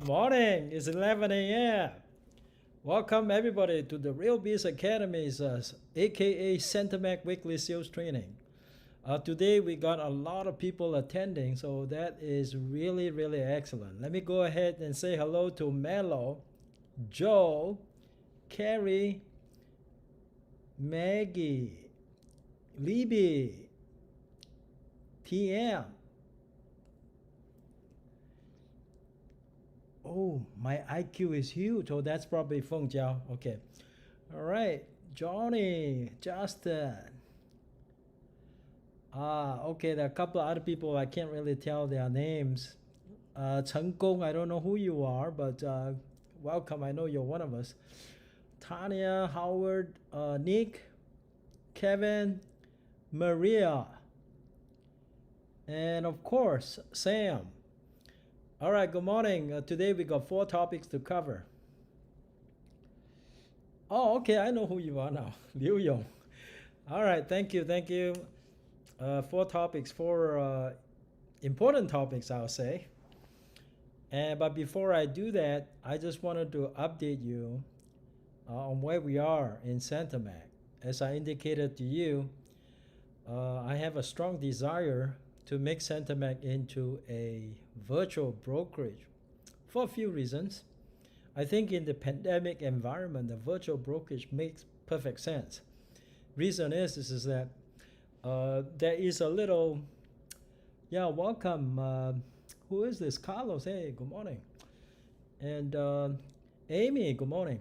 Good morning. It's 11 a.m. Welcome everybody to the Real Biz Academy's aka Centermac weekly sales training. Today we got a lot of people attending, so that is really excellent. Let me go ahead and say hello to Mello, Joe, Carrie, Maggie, Libby, TM. Oh, my IQ is huge. Oh, that's probably Feng Jiao. Okay. All right. Johnny, Justin. Okay. There are a couple of other people. I can't really tell their names. Chen Gong, I don't know who you are, but welcome. I know you're one of us. Tanya, Howard, Nick, Kevin, Maria, and of course, Sam. All right, good morning. Today we got 4 topics to cover. Oh, okay, I know who you are now. Liu Yong. All right, thank you. 4 topics, 4 important topics, I'll say. But before I do that, I just wanted to update you on where we are in Centermac. As I indicated to you, I have a strong desire to make Centermac into a virtual brokerage for a few reasons. I think in the pandemic environment, the virtual brokerage makes perfect sense. Reason is that there is a little, welcome. Who is this? Carlos, hey, good morning. And Amy, good morning.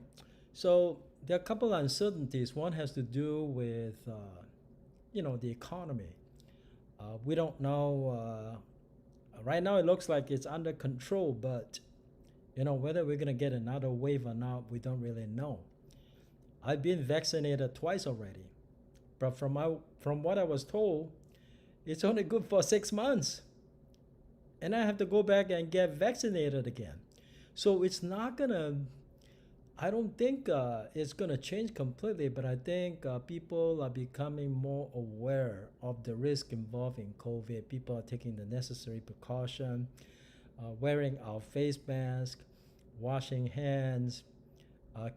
So there are a couple of uncertainties. One has to do with, the economy. We don't know. Right now it looks like it's under control, but whether we're gonna get another wave or not, we don't really know. I've been vaccinated twice already, but from what I was told, it's only good for 6 months, and I have to go back and get vaccinated again. So it's not gonna. I don't think it's going to change completely, but I think people are becoming more aware of the risk involved in COVID. People are taking the necessary precaution, wearing our face mask, washing hands,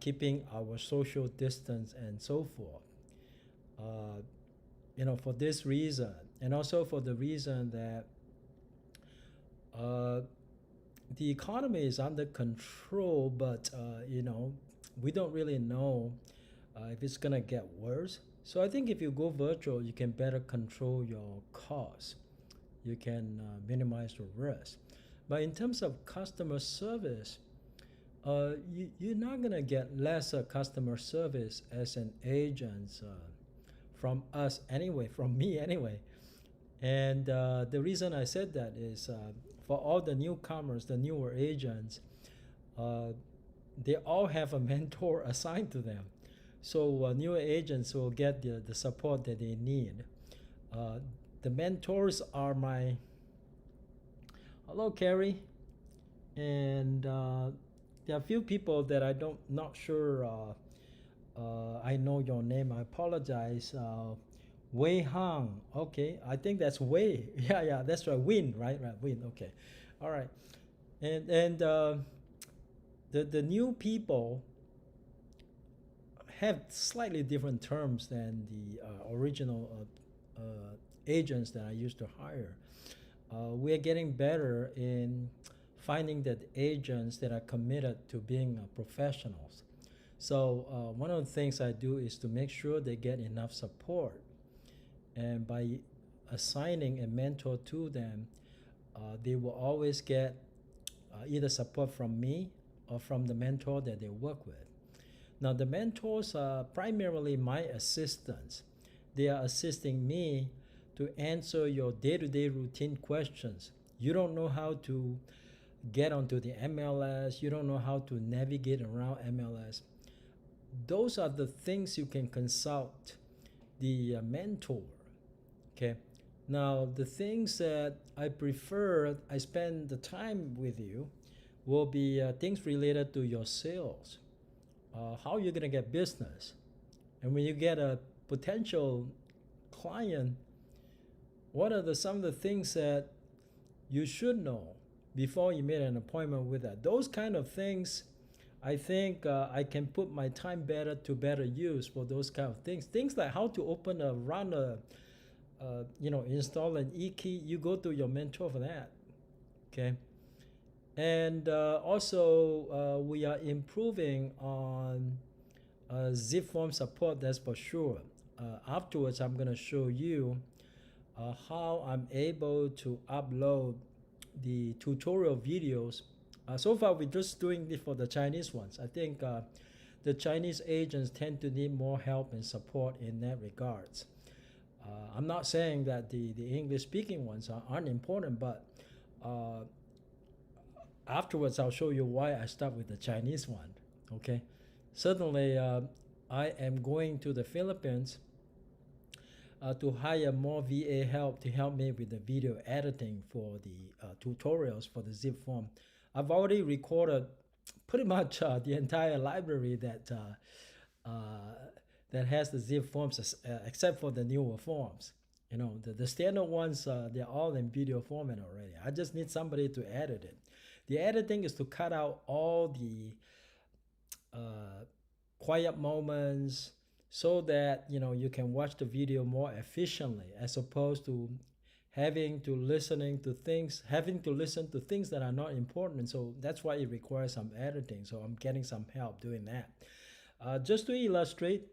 keeping our social distance, and so forth. For this reason, and also for the reason that the economy is under control, but we don't really know if it's gonna get worse. So I think if you go virtual, you can better control your costs. You can minimize the risk. But in terms of customer service, you're not gonna get lesser customer service as an agent from us anyway, from me anyway. And the reason I said that is for all the newcomers, the newer agents, they all have a mentor assigned to them. So newer agents will get the support that they need. The mentors are my, hello Carrie, and there are a few people that not sure I know your name. I apologize. Wei Hang, okay, I think that's Wei. Yeah, that's right. Win, right, Win. Okay, all right, and the new people have slightly different terms than the original agents that I used to hire. We're getting better in finding that agents that are committed to being professionals. So one of the things I do is to make sure they get enough support. And by assigning a mentor to them, they will always get either support from me or from the mentor that they work with. Now, the mentors are primarily my assistants. They are assisting me to answer your day-to-day routine questions. You don't know how to get onto the MLS. You don't know how to navigate around MLS. Those are the things you can consult the mentor. Okay, now the things that I prefer, I spend the time with you, will be things related to your sales, how you're gonna get business, and when you get a potential client, what are some of the things that you should know before you made an appointment with that. Those kind of things, I think I can put my time better to better use for those kind of things. Things like how to open a run a, install an e-key. You go to your mentor for that, okay? And also we are improving on Zipform support, that's for sure. Afterwards, I'm gonna show you how I'm able to upload the tutorial videos. So far, we're just doing it for the Chinese ones. I think the Chinese agents tend to need more help and support in that regards. I'm not saying that the English-speaking ones aren't important, but afterwards, I'll show you why I start with the Chinese one, okay? Certainly, I am going to the Philippines to hire more VA help to help me with the video editing for the tutorials for the zip form. I've already recorded pretty much the entire library that has the zip forms, except for the newer forms. You know, the standard ones, they're all in video format already. I just need somebody to edit it. The editing is to cut out all the quiet moments, so that you can watch the video more efficiently, as opposed to having to listen to things that are not important. So that's why it requires some editing. So I'm getting some help doing that. Just to illustrate,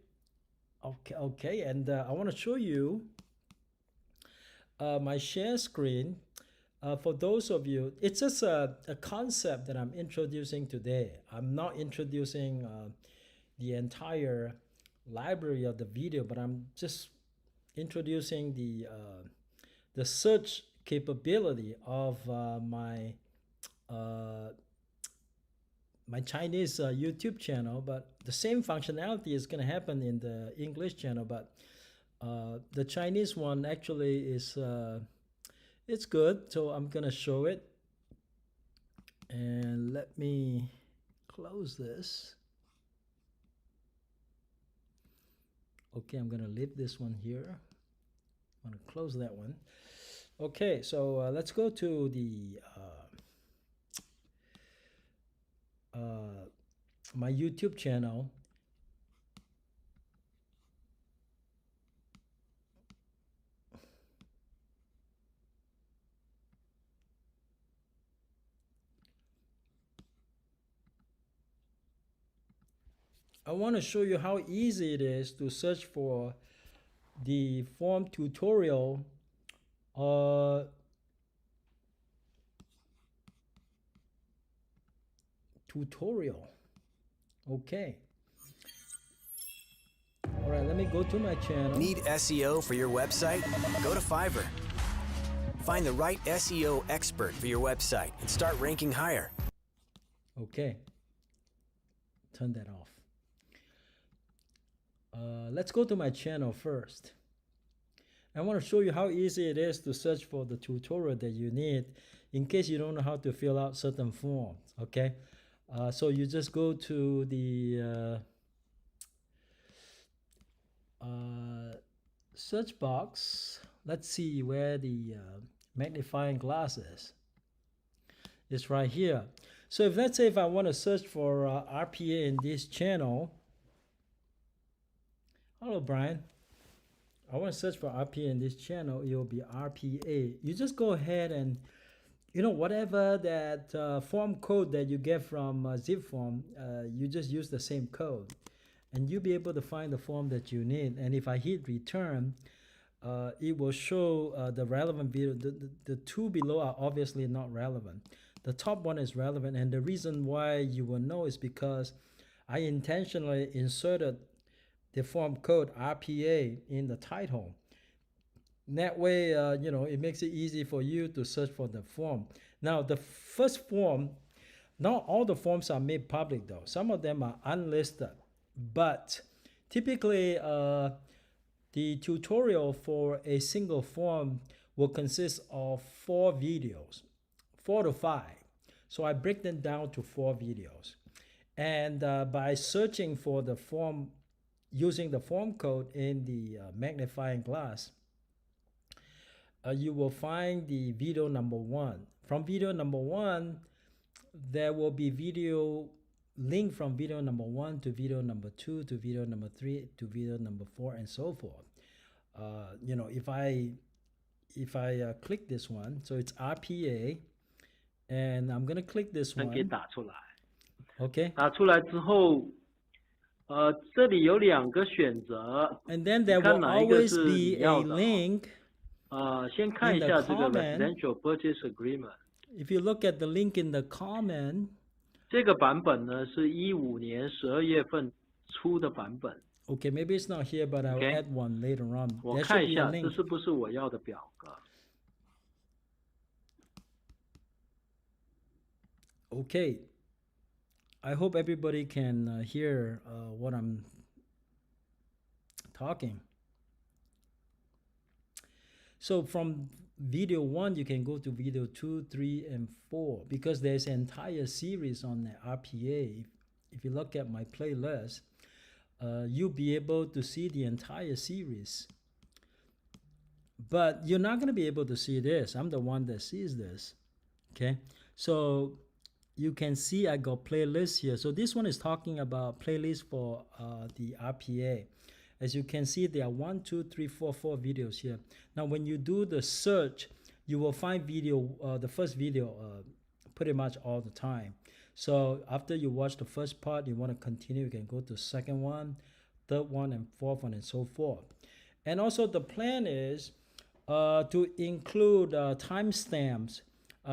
okay, and I want to show you my share screen. For those of you, it's just a concept that I'm introducing today. I'm not introducing the entire library of the video, but I'm just introducing the search capability of my Chinese YouTube channel. But the same functionality is going to happen in the English channel, but the Chinese one actually is it's good. So I'm gonna show it, and let me close this. Okay, I'm gonna leave this one here. I'm gonna close that one. Okay, so let's go to the my YouTube channel. I want to show you how easy it is to search for the form tutorial Okay. All right, let me go to my channel. Need SEO for your website? Go to Fiverr. Find the right SEO expert for your website and start ranking higher. Okay. Turn that off. Let's go to my channel first. I want to show you how easy it is to search for the tutorial that you need in case you don't know how to fill out certain forms, okay? So you just go to the search box. Let's see where the magnifying glass is. It's right here. So if let's say if I want to search for RPA in this channel. Hello, Brian. I want to search for RPA in this channel. It will be RPA. You just go ahead and, whatever that form code that you get from Zipform, you just use the same code. And you'll be able to find the form that you need. And if I hit return, it will show the relevant video. The two below are obviously not relevant. The top one is relevant. And the reason why you will know is because I intentionally inserted the form code RPA in the title. That way, it makes it easy for you to search for the form. Now, the first form, not all the forms are made public though. Some of them are unlisted. But typically, the tutorial for a single form will consist of 4 videos, 4 to 5. So I break them down to 4 videos. And by searching for the form, using the form code in the magnifying glass, you will find the video number 1. From video number 1, there will be video link from video number 1 to video number 2 to video number 3 to video number 4 and so forth. If I click this one, so it's RPA, and I'm gonna click this 给 one. 打出来。 Okay. 打出来之后，这里有2个选择。 And then there 你看 will 哪一个 always 是 be 你 a 要的？ link. 先看一 in 下 the 这个 comment. Residential Purchase Agreement。 If you look at the link in the comment, 这个版本呢是15年12月份出的版本。 okay, maybe it's not here, but I'll Okay. add one later on. 我 There 看 should 一 be a 下，这 link. 是不是我要的表格？ Okay. I hope everybody can hear what I'm talking. So from video 1, you can go to video 2, 3, and 4 because there's an entire series on the RPA. If you look at my playlist, you'll be able to see the entire series. But you're not going to be able to see this. I'm the one that sees this. Okay. So you can see I got playlists here. So this one is talking about playlists for the RPA. As you can see, there are 1, 2, 3, 4 videos here. Now, when you do the search, you will find the first video pretty much all the time. So after you watch the first part, you want to continue, you can go to second one, third one, and fourth one, and so forth. And also the plan is to include timestamps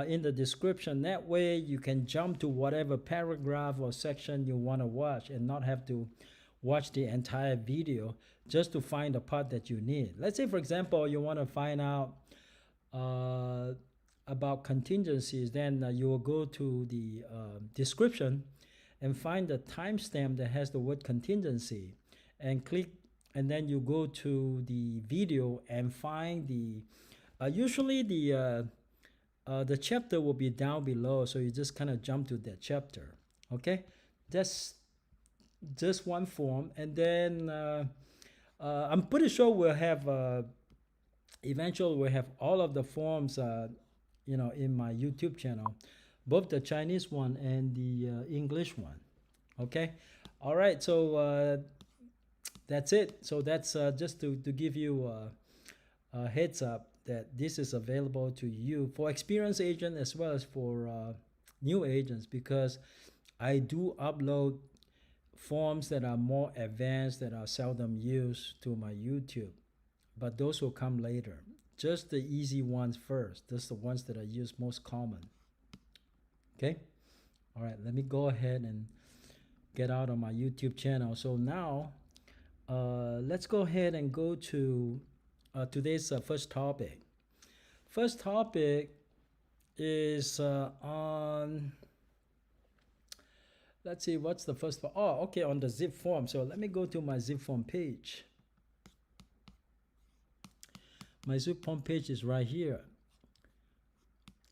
in the description. That way you can jump to whatever paragraph or section you want to watch and not have to watch the entire video just to find the part that you need. Let's say, for example, you want to find out about contingencies, then you will go to the description and find the timestamp that has the word contingency and click, and then you go to the video and find the usually the chapter will be down below, so you just kind of jump to that chapter. Okay, that's just one form. And then I'm pretty sure we'll have eventually we'll have all of the forms in my YouTube channel, both the Chinese one and the English one. Okay, all right, so that's it. So that's just to give you a heads up that this is available to you for experienced agents as well as for new agents, because I do upload forms that are more advanced that are seldom used to my YouTube, but those will come later. Just the easy ones first. Just the ones that are used most common. Okay, all right, let me go ahead and get out of my YouTube channel. So now let's go ahead and go to today's first topic. First topic is on, let's see, what's the first one? Oh, okay, on the zip form. So let me go to my zip form page. My zip form page is right here.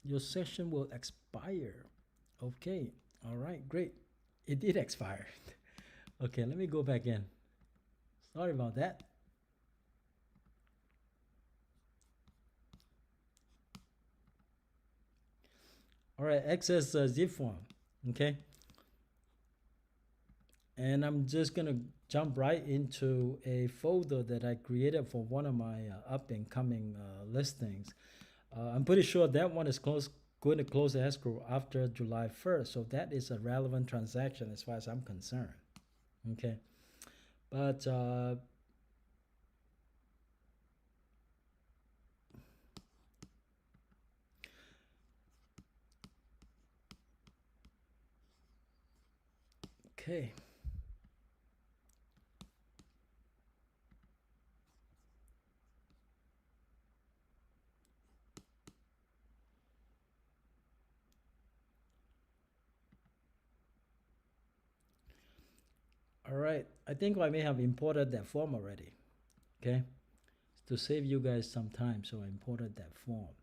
Your session will expire. Okay, all right, great. It did expire. Okay, let me go back in. Sorry about that. All right, access zip form. Okay. And I'm just going to jump right into a folder that I created for one of my up and coming listings. I'm pretty sure that one is going to close the escrow after July 1st. So that is a relevant transaction as far as I'm concerned. Okay. But okay. All right, I think I may have imported that form already. Okay, to save you guys some time, so I imported that form.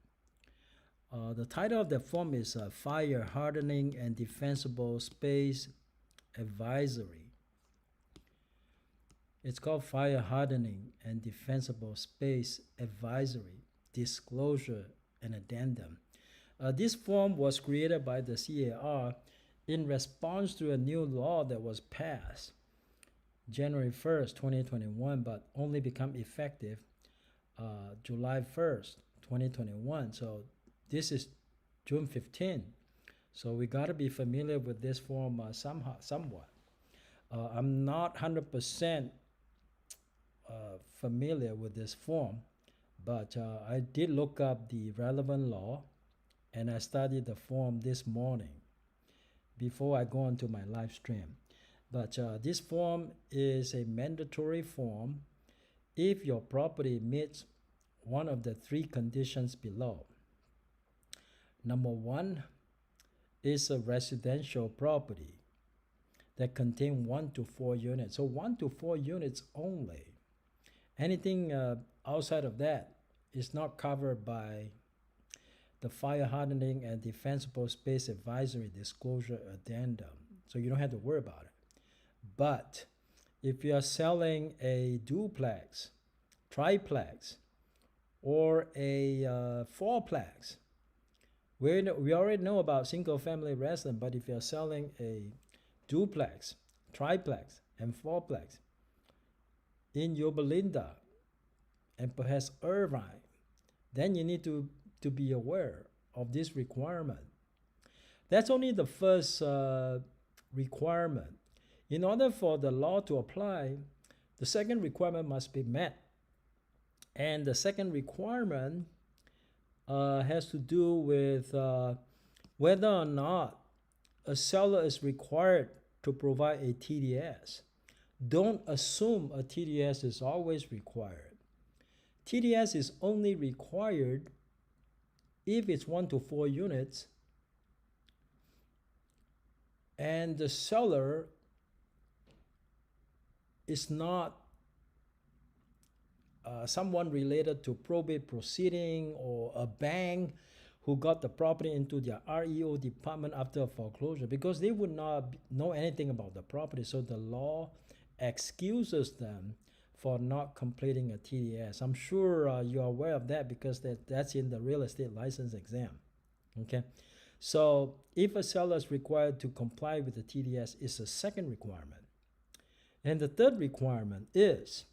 The title of the form is Fire Hardening and Defensible Space Advisory. It's called Fire Hardening and Defensible Space Advisory, Disclosure and Addendum. This form was created by the CAR in response to a new law that was passed January 1st, 2021, but only become effective July 1st, 2021. So this is June 15. So we got to be familiar with this form somewhat. I'm not 100% familiar with this form, but I did look up the relevant law and I studied the form this morning before I go on to my live stream. But this form is a mandatory form if your property meets one of the three conditions below. Number one is a residential property that contains 1 to 4 units. So 1 to 4 units only. Anything outside of that is not covered by the fire hardening and defensible space advisory disclosure addendum. So you don't have to worry about it. But if you are selling a duplex, triplex, or a fourplex, we already know about single family residence, but if you're selling a duplex, triplex, and fourplex in Yorba Linda and perhaps Irvine, then you need to be aware of this requirement. That's only the first requirement. In order for the law to apply, the second requirement must be met. And the second requirement has to do with whether or not a seller is required to provide a TDS. Don't assume a TDS is always required. TDS is only required if it's 1 to 4 units and the seller is not someone related to probate proceeding or a bank who got the property into their REO department after a foreclosure, because they would not know anything about the property. So the law excuses them for not completing a TDS. I'm sure you're aware of that because that's in the real estate license exam. Okay, so if a seller is required to comply with the TDS, it's a second requirement. And the third requirement is,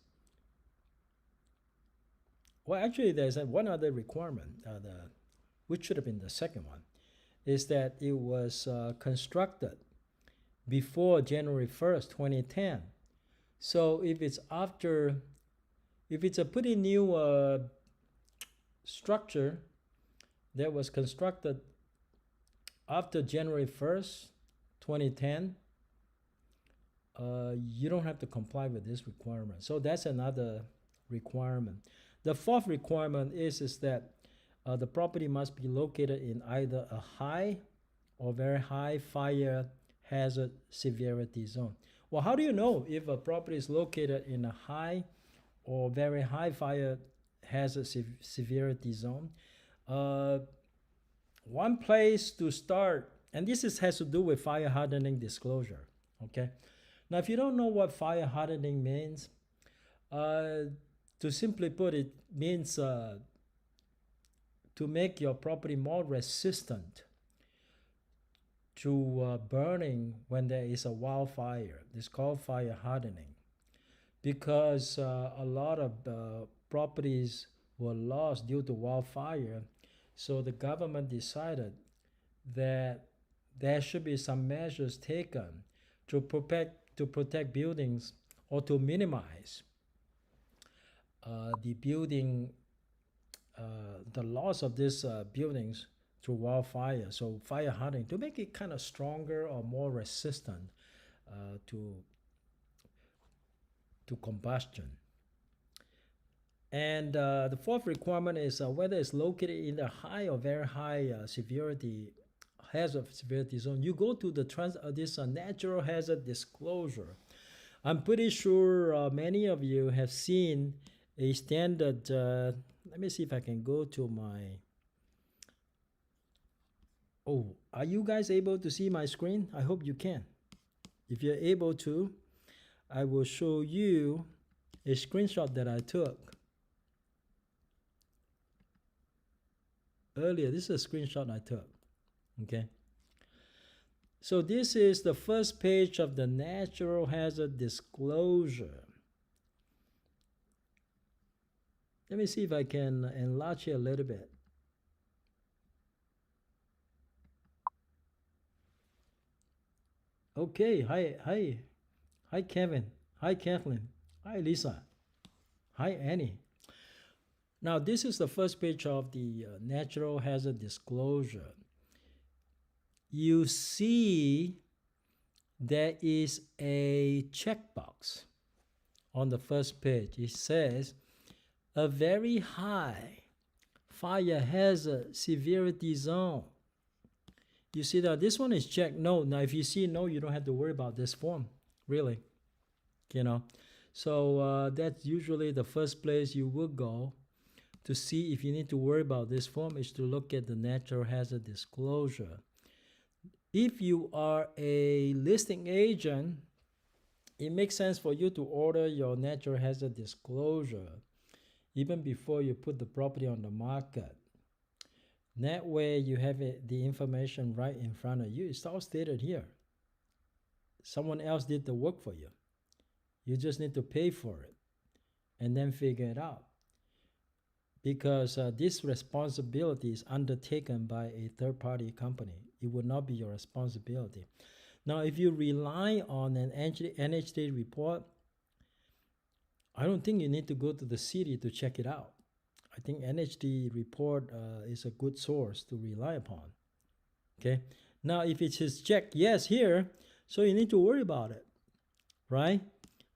well, actually there's one other requirement, which should have been the second one, is that it was constructed before January 1st, 2010. So if it's a pretty new structure that was constructed after January 1st, 2010, you don't have to comply with this requirement. So that's another requirement. The fourth requirement is that the property must be located in either a high or very high fire hazard severity zone. Well, how do you know if a property is located in a high or very high fire hazard severity zone? One place to start, and this has to do with fire hardening disclosure, okay? Now, if you don't know what fire hardening means, to simply put, it means to make your property more resistant to burning when there is a wildfire. It's called fire hardening, because a lot of properties were lost due to wildfire. So the government decided that there should be some measures taken to protect buildings, or to minimize the loss of these buildings through wildfire. So fire hardening, to make it kind of stronger or more resistant to combustion. And the fourth requirement is whether it's located in the high or very high severity hazard severity zone. You go to this natural hazard disclosure. I'm pretty sure many of you have seen a standard. Let me see if I can go to my. Oh, are you guys able to see my screen? I hope you can. If you're able to, I will show you a screenshot that I took. earlier. This is a screenshot I took. Okay. So this is the first page of the natural hazard disclosure. Let me see if I can enlarge it a little bit. Okay, hi Kevin, hi Kathleen, hi Lisa, hi Annie. Now this is the first page of the natural hazard disclosure. You see there is a checkbox on the first page. It says a very high fire hazard severity zone. You see that this one is checked no. Now if you see no, you don't have to worry about this form, really. So that's usually the first place you will go to see if you need to worry about this form, is to look at the natural hazard disclosure. If you are a listing agent, it makes sense for you to order your natural hazard disclosure even before you put the property on the market. That way you have the information right in front of you. It's all stated here. Someone else did the work for you. You just need to pay for it and then figure it out. Because this responsibility is undertaken by a third-party company. It would not be your responsibility. Now, if you rely on an NHD report, I don't think you need to go to the city to check it out. I think NHD report is a good source to rely upon. Okay. Now, if it is checked yes here, so you need to worry about it, right?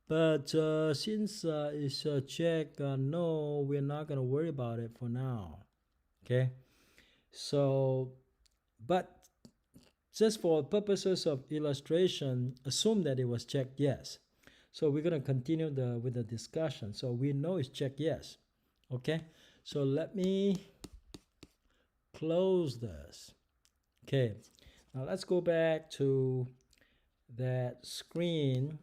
But since it's checked no, we're not going to worry about it for now. Okay. So, but just for purposes of illustration, assume that it was checked yes. So we're going to continue with the discussion. So we know it's checked yes. Okay. So let me close this. Okay. Now let's go back to that screen.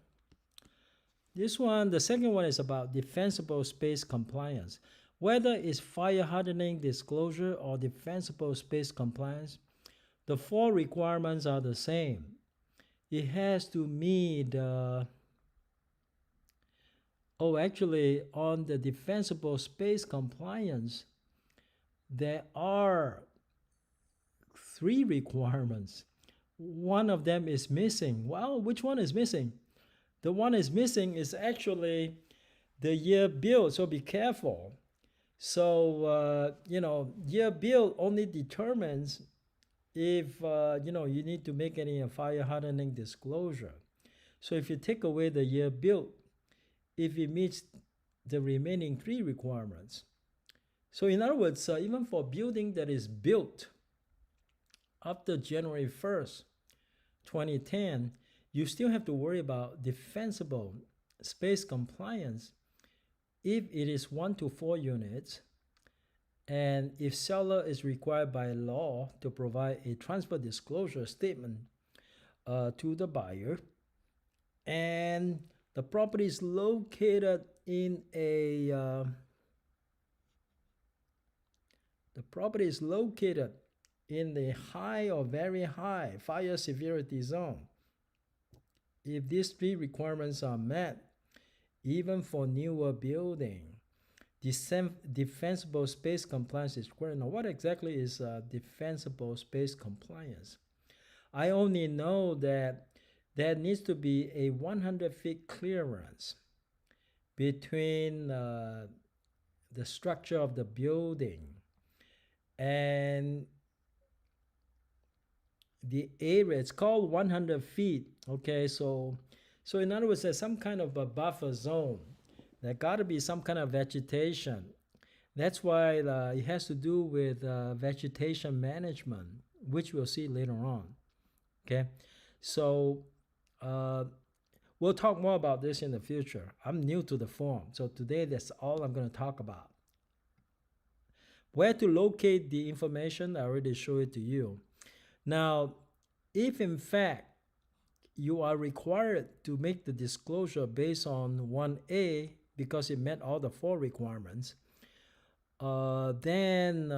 This one, the second one, is about defensible space compliance. Whether it's fire hardening disclosure or defensible space compliance, the 4 requirements are the same. It has to meet actually on the defensible space compliance, there are 3 requirements. One of them is missing. Well, which one is missing? The one is missing is actually the year built, so be careful. So, year built only determines if, you need to make any fire hardening disclosure. So if you take away the year built, if it meets the remaining 3 requirements. So in other words, even for building that is built after January 1st, 2010, you still have to worry about defensible space compliance if it is 1 to 4 units, and if seller is required by law to provide a transfer disclosure statement to the buyer, and the property is located in a high or very high fire severity zone. If these 3 requirements are met, even for newer building, defensible space compliance is required. Now, what exactly is defensible space compliance? I only know that there needs to be a 100 feet clearance between the structure of the building and the area. It's called 100 feet. Okay, so in other words, there's some kind of a buffer zone. There got to be some kind of vegetation. That's why it has to do with vegetation management, which we'll see later on. Okay, so we'll talk more about this in the future. I'm new to the form, so today that's all I'm going to talk about. Where to locate the information, I already showed it to you. Now, if in fact you are required to make the disclosure based on 1A because it met all the 4 requirements, then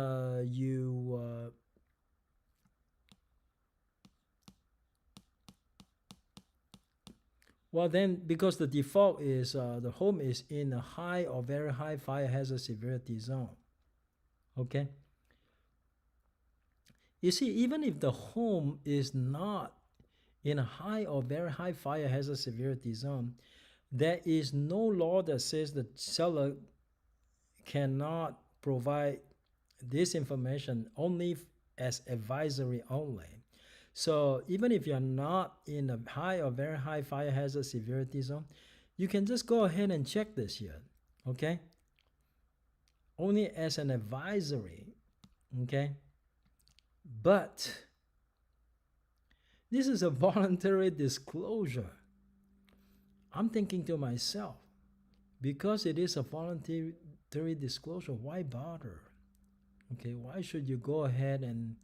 you well, then because the default is the home is in a high or very high fire hazard severity zone. Okay. You see, even if the home is not in a high or very high fire hazard severity zone, there is no law that says the seller cannot provide this information only as advisory only. So even if you're not in a high or very high fire hazard severity zone, you can just go ahead and check this here, okay? Only as an advisory, okay? But this is a voluntary disclosure. I'm thinking to myself, because it is a voluntary disclosure, why bother? Okay, why should you go ahead and,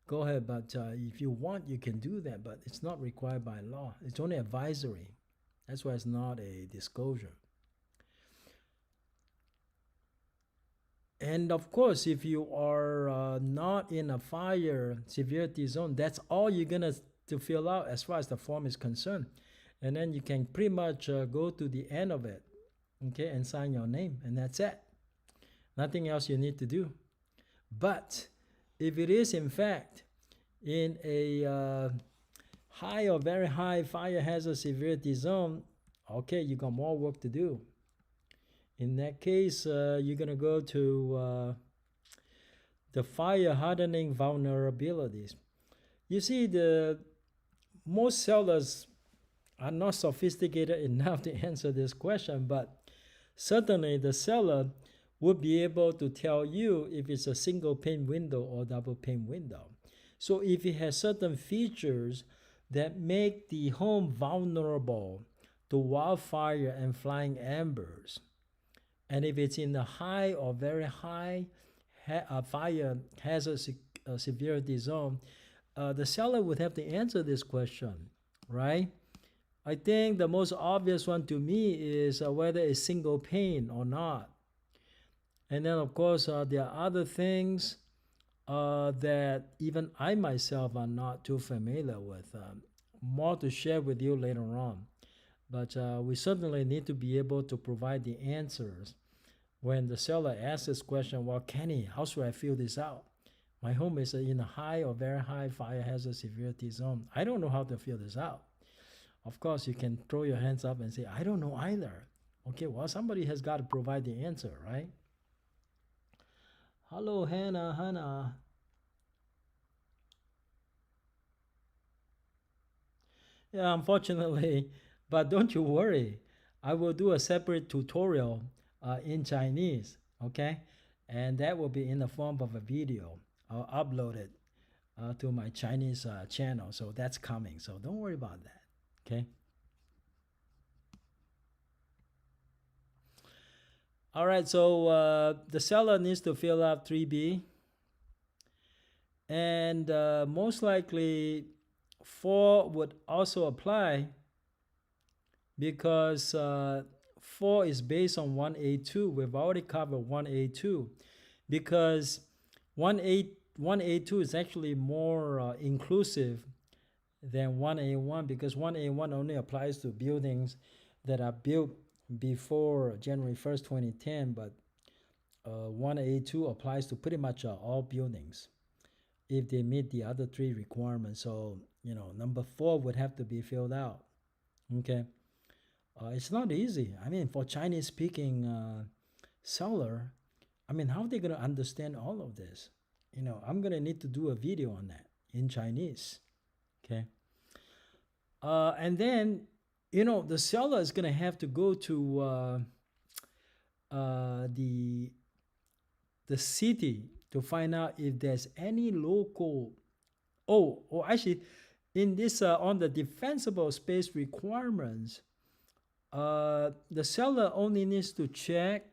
go ahead, but if you want, you can do that, but it's not required by law. It's only advisory. That's why it's not a disclosure. And of course, if you are not in a fire severity zone, that's all you're gonna to fill out as far as the form is concerned. And then you can pretty much go to the end of it, okay, and sign your name, and that's it. Nothing else you need to do. But if it is in fact in a high or very high fire hazard severity zone, okay, you got more work to do. In that case, you're gonna go to the fire hardening vulnerabilities. You see, the most sellers are not sophisticated enough to answer this question, but certainly the seller would be able to tell you if it's a single pane window or double pane window. So if it has certain features that make the home vulnerable to wildfire and flying embers, and if it's in the high or very high fire hazard severity zone, the seller would have to answer this question, right? I think the most obvious one to me is whether it's single pane or not. And then, of course, there are other things that even I myself are not too familiar with. More to share with you later on. But we certainly need to be able to provide the answers when the seller asks this question, well, Kenny, how should I fill this out? My home is in a high or very high fire hazard severity zone. I don't know how to fill this out. Of course, you can throw your hands up and say, I don't know either. Okay, well, somebody has got to provide the answer, right? Hello, Hannah. Yeah, unfortunately, but don't you worry. I will do a separate tutorial in Chinese, okay? And that will be in the form of a video. I'll upload it to my Chinese channel, so that's coming. So don't worry about that, okay? All right, so the seller needs to fill out 3B. And most likely 4 would also apply because 4 is based on 1A2. We've already covered 1A2 because 1A2 is actually more inclusive than 1A1 because 1A1 only applies to buildings that are built before January 1st, 2010, but 1A2 applies to pretty much all buildings if they meet the other 3 requirements. So, number 4 would have to be filled out. Okay. It's not easy. I mean, for Chinese speaking seller, I mean, how are they going to understand all of this? I'm going to need to do a video on that in Chinese. Okay. And then, the seller is going to have to go to the city to find out if there's any local, actually, in this, on the defensible space requirements, the seller only needs to check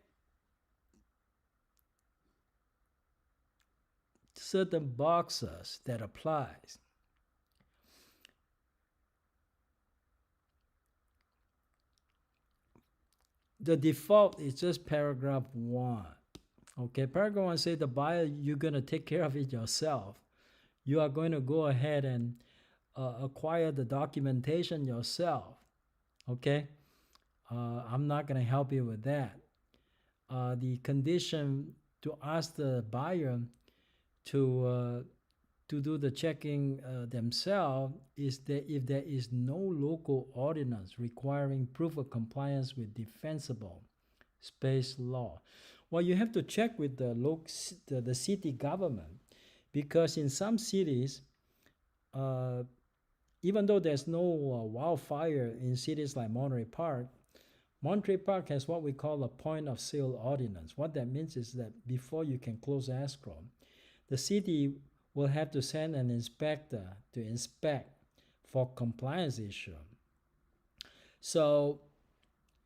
certain boxes that applies. the default is just paragraph 1. Okay, paragraph 1 says the buyer, you're going to take care of it yourself. You are going to go ahead and acquire the documentation yourself. Okay, I'm not going to help you with that. The condition to ask the buyer to do the checking themselves is that if there is no local ordinance requiring proof of compliance with defensible space law. Well, you have to check with the city government, because in some cities, even though there's no wildfire in cities like Monterey Park has what we call a point of sale ordinance. What that means is that before you can close escrow, the city will have to send an inspector to inspect for compliance issue. So,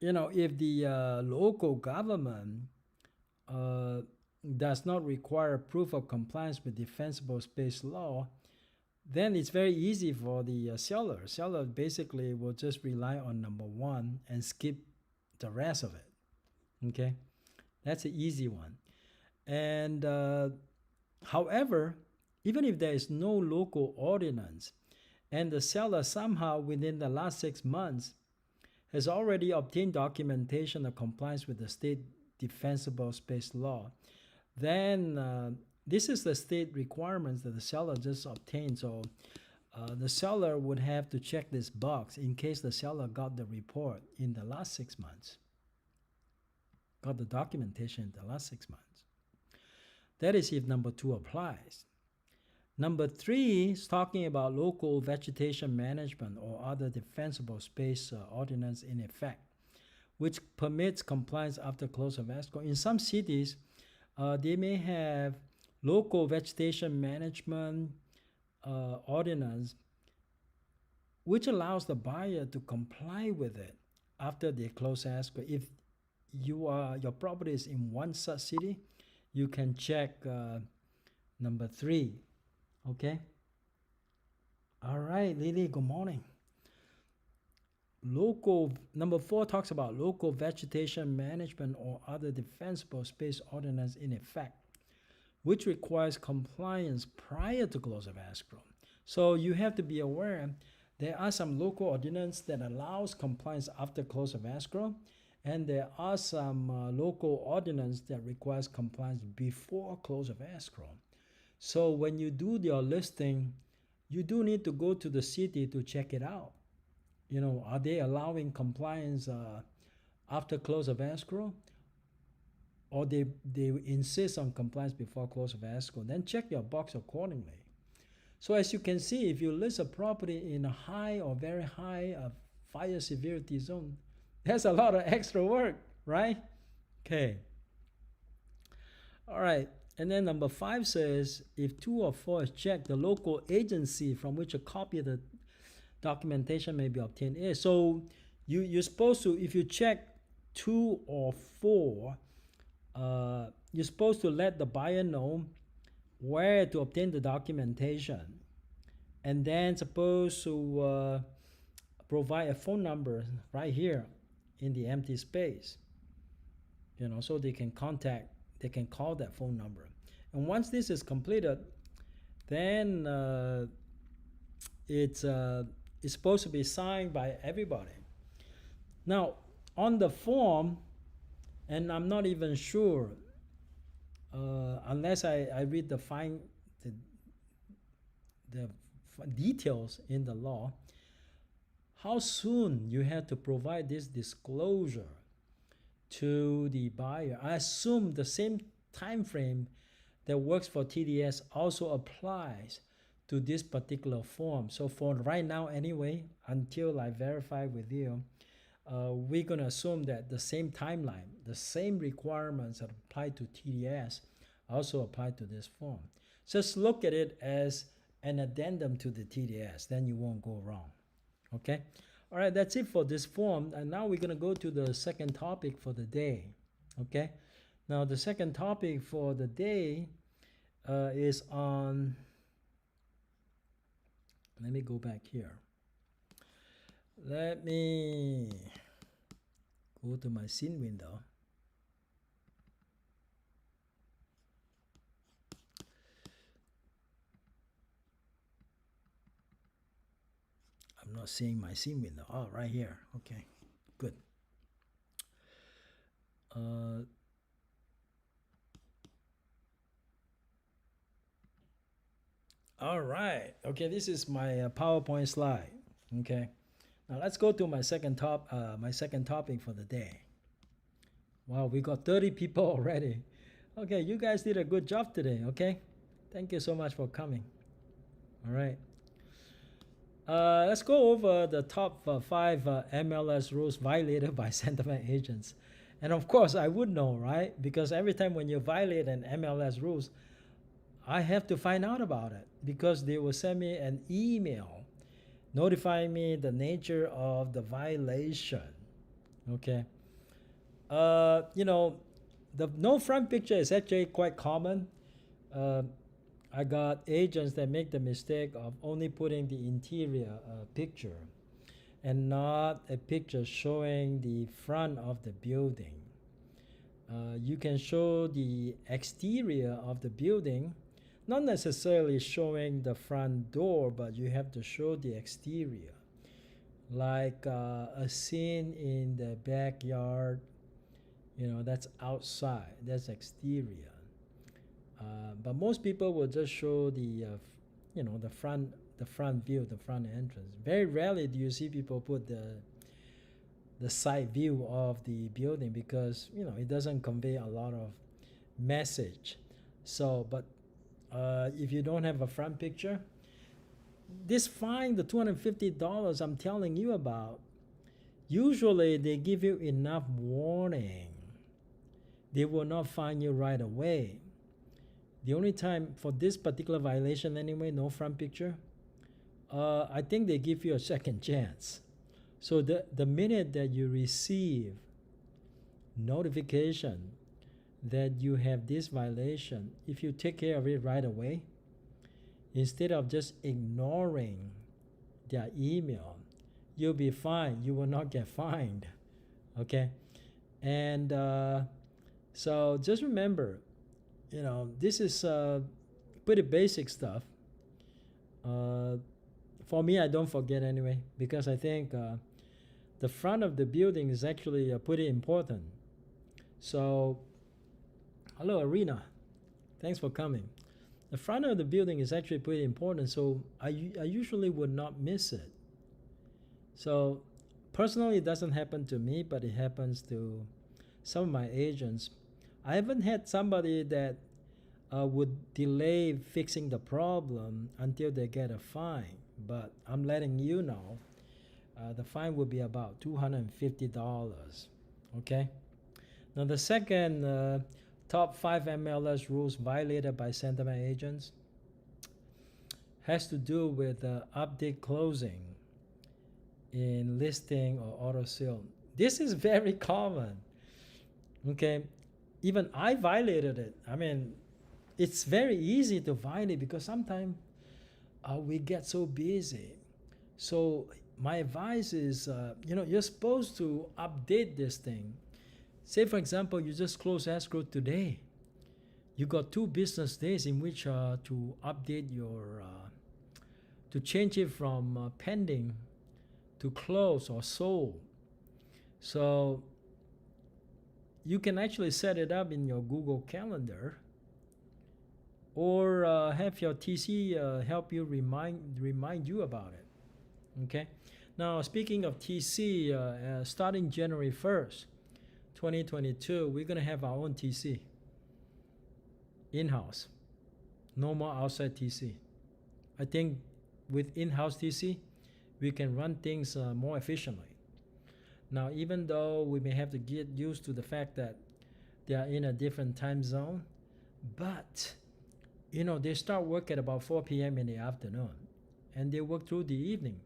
if the local government does not require proof of compliance with defensible space law, then it's very easy for the seller. Seller basically will just rely on number 1 and skip the rest of it. Okay, that's an easy one. And however, even if there is no local ordinance and the seller somehow within the last 6 months has already obtained documentation of compliance with the state defensible space law, then this is the state requirements that the seller just obtained. So the seller would have to check this box in case the seller got the report in the last 6 months, got the documentation in the last 6 months. That is if number 2 applies. Number 3 is talking about local vegetation management or other defensible space ordinance in effect, which permits compliance after close of escrow. In some cities, they may have local vegetation management ordinance, which allows the buyer to comply with it after they close escrow. If your property is in one such city, you can check number 3. Okay. All right, Lily, good morning. Number 4 talks about local vegetation management or other defensible space ordinance in effect, which requires compliance prior to close of escrow. So you have to be aware there are some local ordinance that allows compliance after close of escrow, and there are some local ordinance that requires compliance before close of escrow. So when you do your listing, you do need to go to the city to check it out. Are they allowing compliance after close of escrow? Or they insist on compliance before close of escrow? Then check your box accordingly. So as you can see, if you list a property in a high or very high fire severity zone, that's a lot of extra work, right? Okay. All right. And then number 5 says, if 2 or 4 is checked, the local agency from which a copy of the documentation may be obtained is. So you're supposed to, if you check 2 or 4, you're supposed to let the buyer know where to obtain the documentation, and then supposed to provide a phone number right here in the empty space, so they can call that phone number. And once this is completed, then it's supposed to be signed by everybody. Now, on the form, and I'm not even sure, unless I read the details in the law, how soon you have to provide this disclosure to the buyer. I assume the same time frame that works for TDS also applies to this particular form. So for right now anyway, until I verify with you, we're going to assume that the same timeline, the same requirements that apply to TDS also apply to this form. Just look at it as an addendum to the TDS, then you won't go wrong. Okay? All right, that's it for this form. And now we're going to go to the second topic for the day. Okay? Now, the second topic for the day is on, let me go back here. Let me Go to my scene window. I'm not seeing my scene window. Oh, right here. Okay, good. All right. Okay, this is my PowerPoint slide. Okay. Now let's go to my second topic for the day. Wow, we got 30 people already. Okay, you guys did a good job today. Okay, thank you so much for coming. All right. Let's go over the top 5 MLS rules violated by Centermac agents. And of course, I would know, right? Because every time when you violate an MLS rules, I have to find out about it because they will send me an email notifying me the nature of the violation. Okay. The no front picture is actually quite common. I got agents that make the mistake of only putting the interior picture and not a picture showing the front of the building. You can show the exterior of the building, not necessarily showing the front door, but you have to show the exterior, like a scene in the backyard. That's outside, that's exterior. But most people will just show the front view, the front entrance. Very rarely do you see people put the side view of the building because it doesn't convey a lot of message. So, but if you don't have a front picture, this fine, the $250 I'm telling you about, usually they give you enough warning. They will not fine you right away. The only time for this particular violation anyway, no front picture, I think they give you a second chance. So the minute that you receive notification that you have this violation, if you take care of it right away, instead of just ignoring their email, you'll be fine. You will not get fined. Okay? And so just remember, this is pretty basic stuff. For me, I don't forget anyway, because I think the front of the building is actually pretty important. So, hello, Arena. Thanks for coming. The front of the building is actually pretty important, so I usually would not miss it. So, personally, it doesn't happen to me, but it happens to some of my agents. I haven't had somebody that would delay fixing the problem until they get a fine, but I'm letting you know the fine will be about $250. Okay? Now, the second top 5 MLS rules violated by Centermac agents has to do with update closing in listing or auto sale. This is very common. Okay? Even I violated it. I mean, it's very easy to violate because sometimes we get so busy. So my advice is, you're supposed to update this thing. Say, for example, you just close escrow today. You got 2 business days in which to update your, to change it from pending to close or sold. So you can actually set it up in your Google Calendar, or have your TC help you remind you about it. Okay. Now, speaking of TC, starting January 1st, 2022, we're gonna have our own TC in-house. No more outside TC. I think with in-house TC, we can run things more efficiently. Now, even though we may have to get used to the fact that they are in a different time zone, but they start work at about 4 p.m. in the afternoon, and they work through the evening.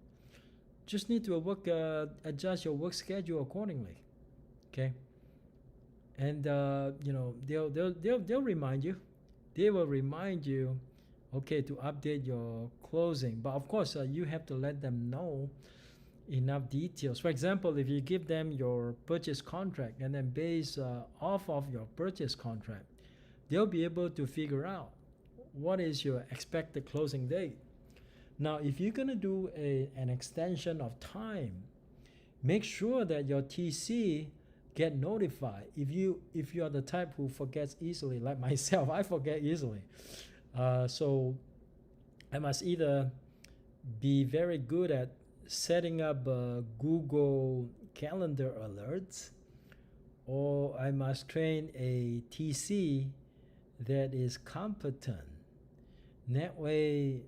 Just need to adjust your work schedule accordingly. Okay. And they'll remind you. They will remind you, okay, to update your closing. But of course, you have to let them know enough details. For example, if you give them your purchase contract and then based off of your purchase contract, they'll be able to figure out what is your expected closing date. Now, if you're going to do an extension of time, make sure that your TC get notified. If you are the type who forgets easily, like myself, I forget easily. So I must either be very good at setting up Google Calendar alerts, or I must train a TC that is competent. That way,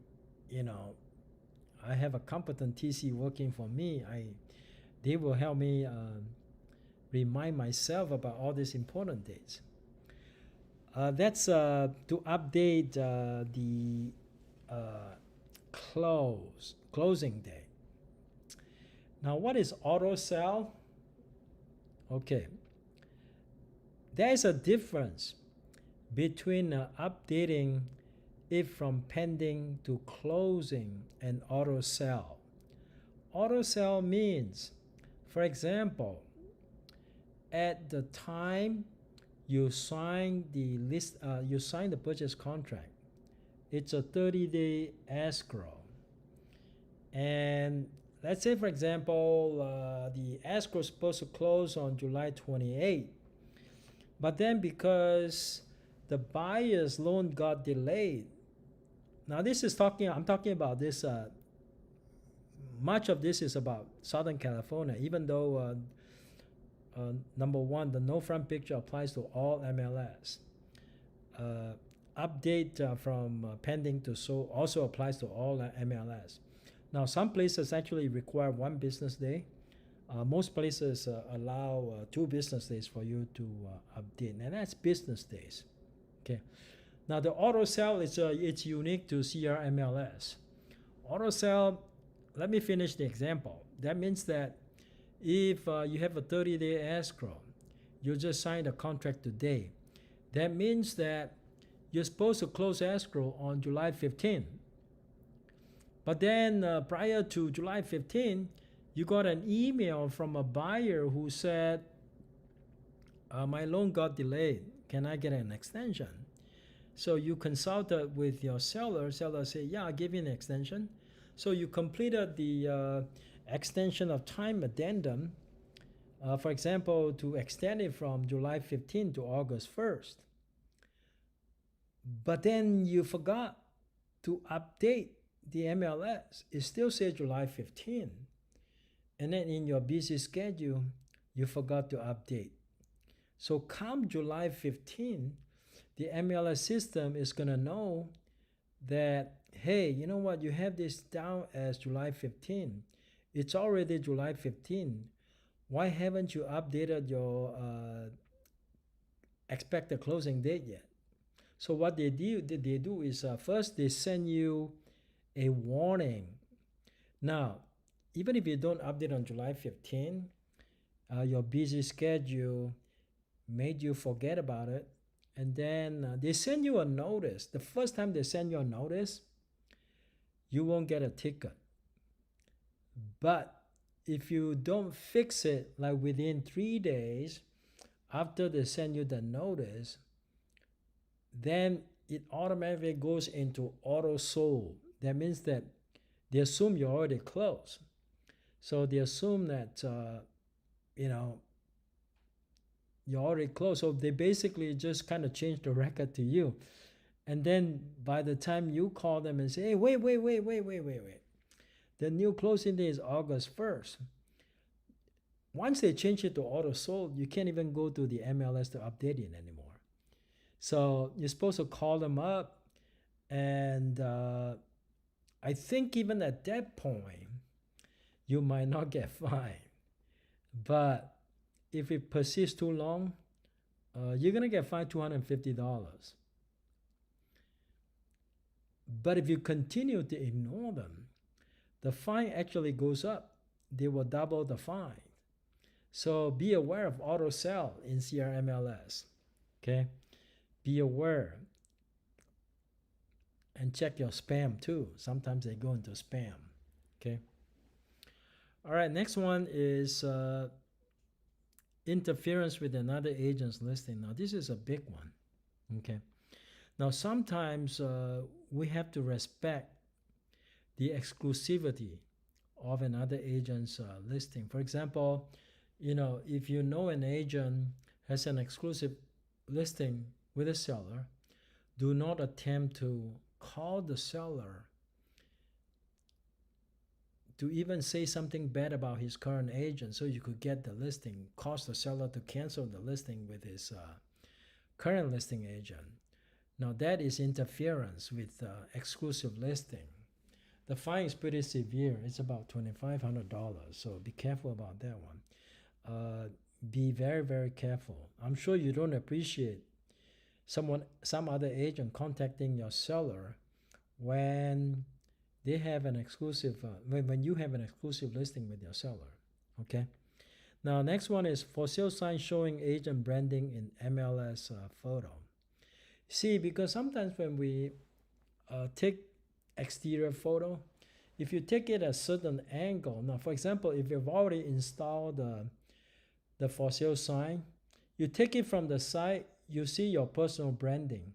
I have a competent TC working for me. They will help me remind myself about all these important dates. That's to update the closing date. Now, what is auto sell? Okay, there is a difference between updating it from pending to closing and auto sell. Auto sell means, for example, at the time you sign the purchase contract, it's a 30-day escrow. And let's say, for example, the escrow is supposed to close on July 28th. But then because the buyer's loan got delayed, now I'm talking about this, much of this is about Southern California, even though number one, the no front picture applies to all MLS. Update from pending to sold also applies to all MLS. Now, some places actually require 1 business day. Most places allow 2 business days for you to update, and that's business days. Okay. Now, the auto sell it's unique to CRMLS. Auto sell, let me finish the example. That means that if you have a 30-day escrow, you just signed a contract today. That means that you're supposed to close escrow on July 15th. But then prior to July 15th, you got an email from a buyer who said, my loan got delayed. Can I get an extension? So you consulted with your seller. Seller said, yeah, I'll give you an extension. So you completed the extension of time addendum, for example, to extend it from July 15th to August 1st. But then you forgot to update the MLS. It still says July 15th. And then in your busy schedule, you forgot to update. So come July 15th, the MLS system is going to know that, hey, you know what, you have this down as July 15th. It's already July 15th. Why haven't you updated your expected closing date yet? So what they do is first they send you a warning. Now, even if you don't update on July 15th, your busy schedule made you forget about it. And then they send you a notice. The first time they send you a notice, you won't get a ticket. But if you don't fix it like within 3 days after they send you the notice, then it automatically goes into auto sold. That means that they assume you're already closed. So they assume that, you're already closed. So they basically just kind of change the record to you. And then by the time you call them and say, hey, wait. The new closing day is August 1st. Once they change it to auto sold, you can't even go to the MLS to update it anymore. So you're supposed to call them up. And I think even at that point, you might not get fined. But if it persists too long, you're going to get fined $250. But if you continue to ignore them, the fine actually goes up. They will double the fine. So be aware of auto sell in CRMLS. Okay? Be aware. And check your spam too. Sometimes they go into spam. Okay? All right, next one is interference with another agent's listing. Now, this is a big one. Okay. Now, sometimes we have to respect the exclusivity of another agent's listing. For example, if you know an agent has an exclusive listing with a seller, do not attempt to call the seller to even say something bad about his current agent so you could get the listing, cause the seller to cancel the listing with his current listing agent. Now that is interference with exclusive listing. The fine is pretty severe. It's about $2,500, so be careful about that one. Be very, very careful. I'm sure you don't appreciate some other agent contacting your seller when they have an exclusive, when you have an exclusive listing with your seller. Okay. Now, next one is for sale sign showing agent branding in MLS photo. See, because sometimes when we take exterior photo, if you take it at a certain angle, now for example, if you've already installed the for sale sign, you take it from the side, you see your personal branding.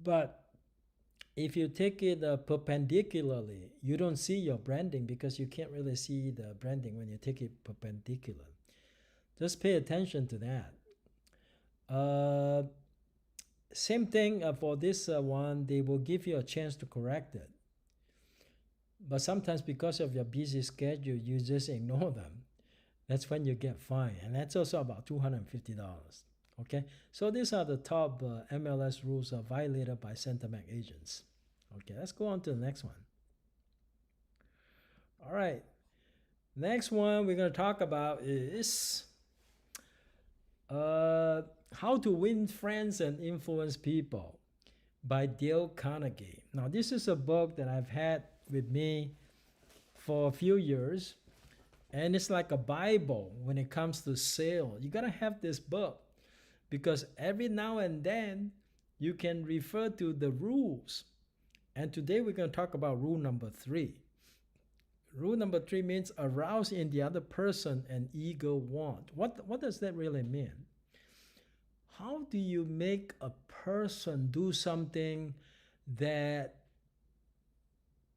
But if you take it perpendicularly, you don't see your branding because you can't really see the branding when you take it perpendicular. Just pay attention to that. Same thing for this one, they will give you a chance to correct it. But sometimes because of your busy schedule, you just ignore them. That's when you get fined, and that's also about $250. Okay, so these are the top MLS rules violated by Centermac agents. Okay, let's go on to the next one. All right, next one we're going to talk about is How to Win Friends and Influence People by Dale Carnegie. Now, this is a book that I've had with me for a few years, and it's like a Bible when it comes to sale. You got to have this book because every now and then you can refer to the rules. And today we're going to talk about rule number 3. Rule number 3 means arouse in the other person an ego want. What does that really mean? How do you make a person do something that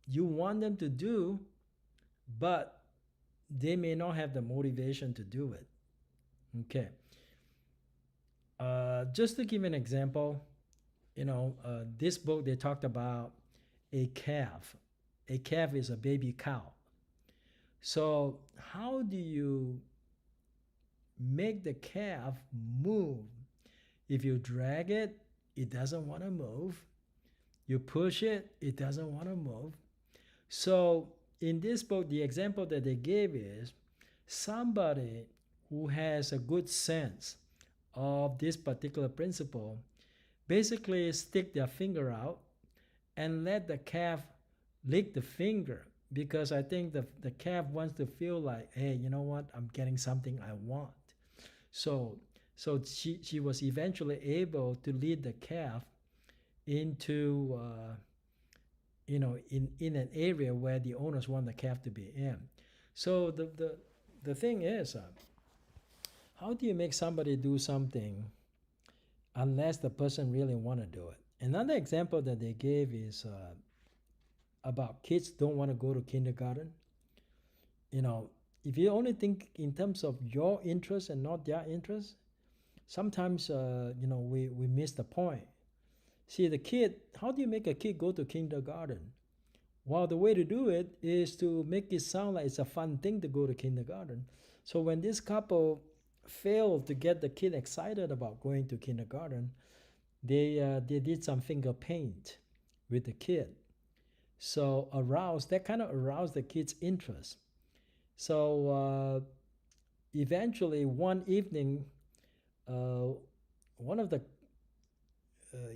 you want them to do, but they may not have the motivation to do it? Okay. Just to give an example, this book, they talked about a calf. A calf is a baby cow. So how do you make the calf move? If you drag it, it doesn't want to move. You push it, it doesn't want to move. So in this book, the example that they gave is somebody who has a good sense of this particular principle basically stick their finger out and let the calf lick the finger, because I think the calf wants to feel like, hey, you know what, I'm getting something I want. So she was eventually able to lead the calf into in an area where the owners want the calf to be in. So the thing is, how do you make somebody do something unless the person really want to do it? Another example that they gave is about kids don't want to go to kindergarten. If you only think in terms of your interest and not their interest, sometimes we miss the point. See, the kid, how do you make a kid go to kindergarten? Well, the way to do it is to make it sound like it's a fun thing to go to kindergarten. So when this couple failed to get the kid excited about going to kindergarten, they did some finger paint with the kid. So that kind of aroused the kid's interest. So eventually one evening, one of the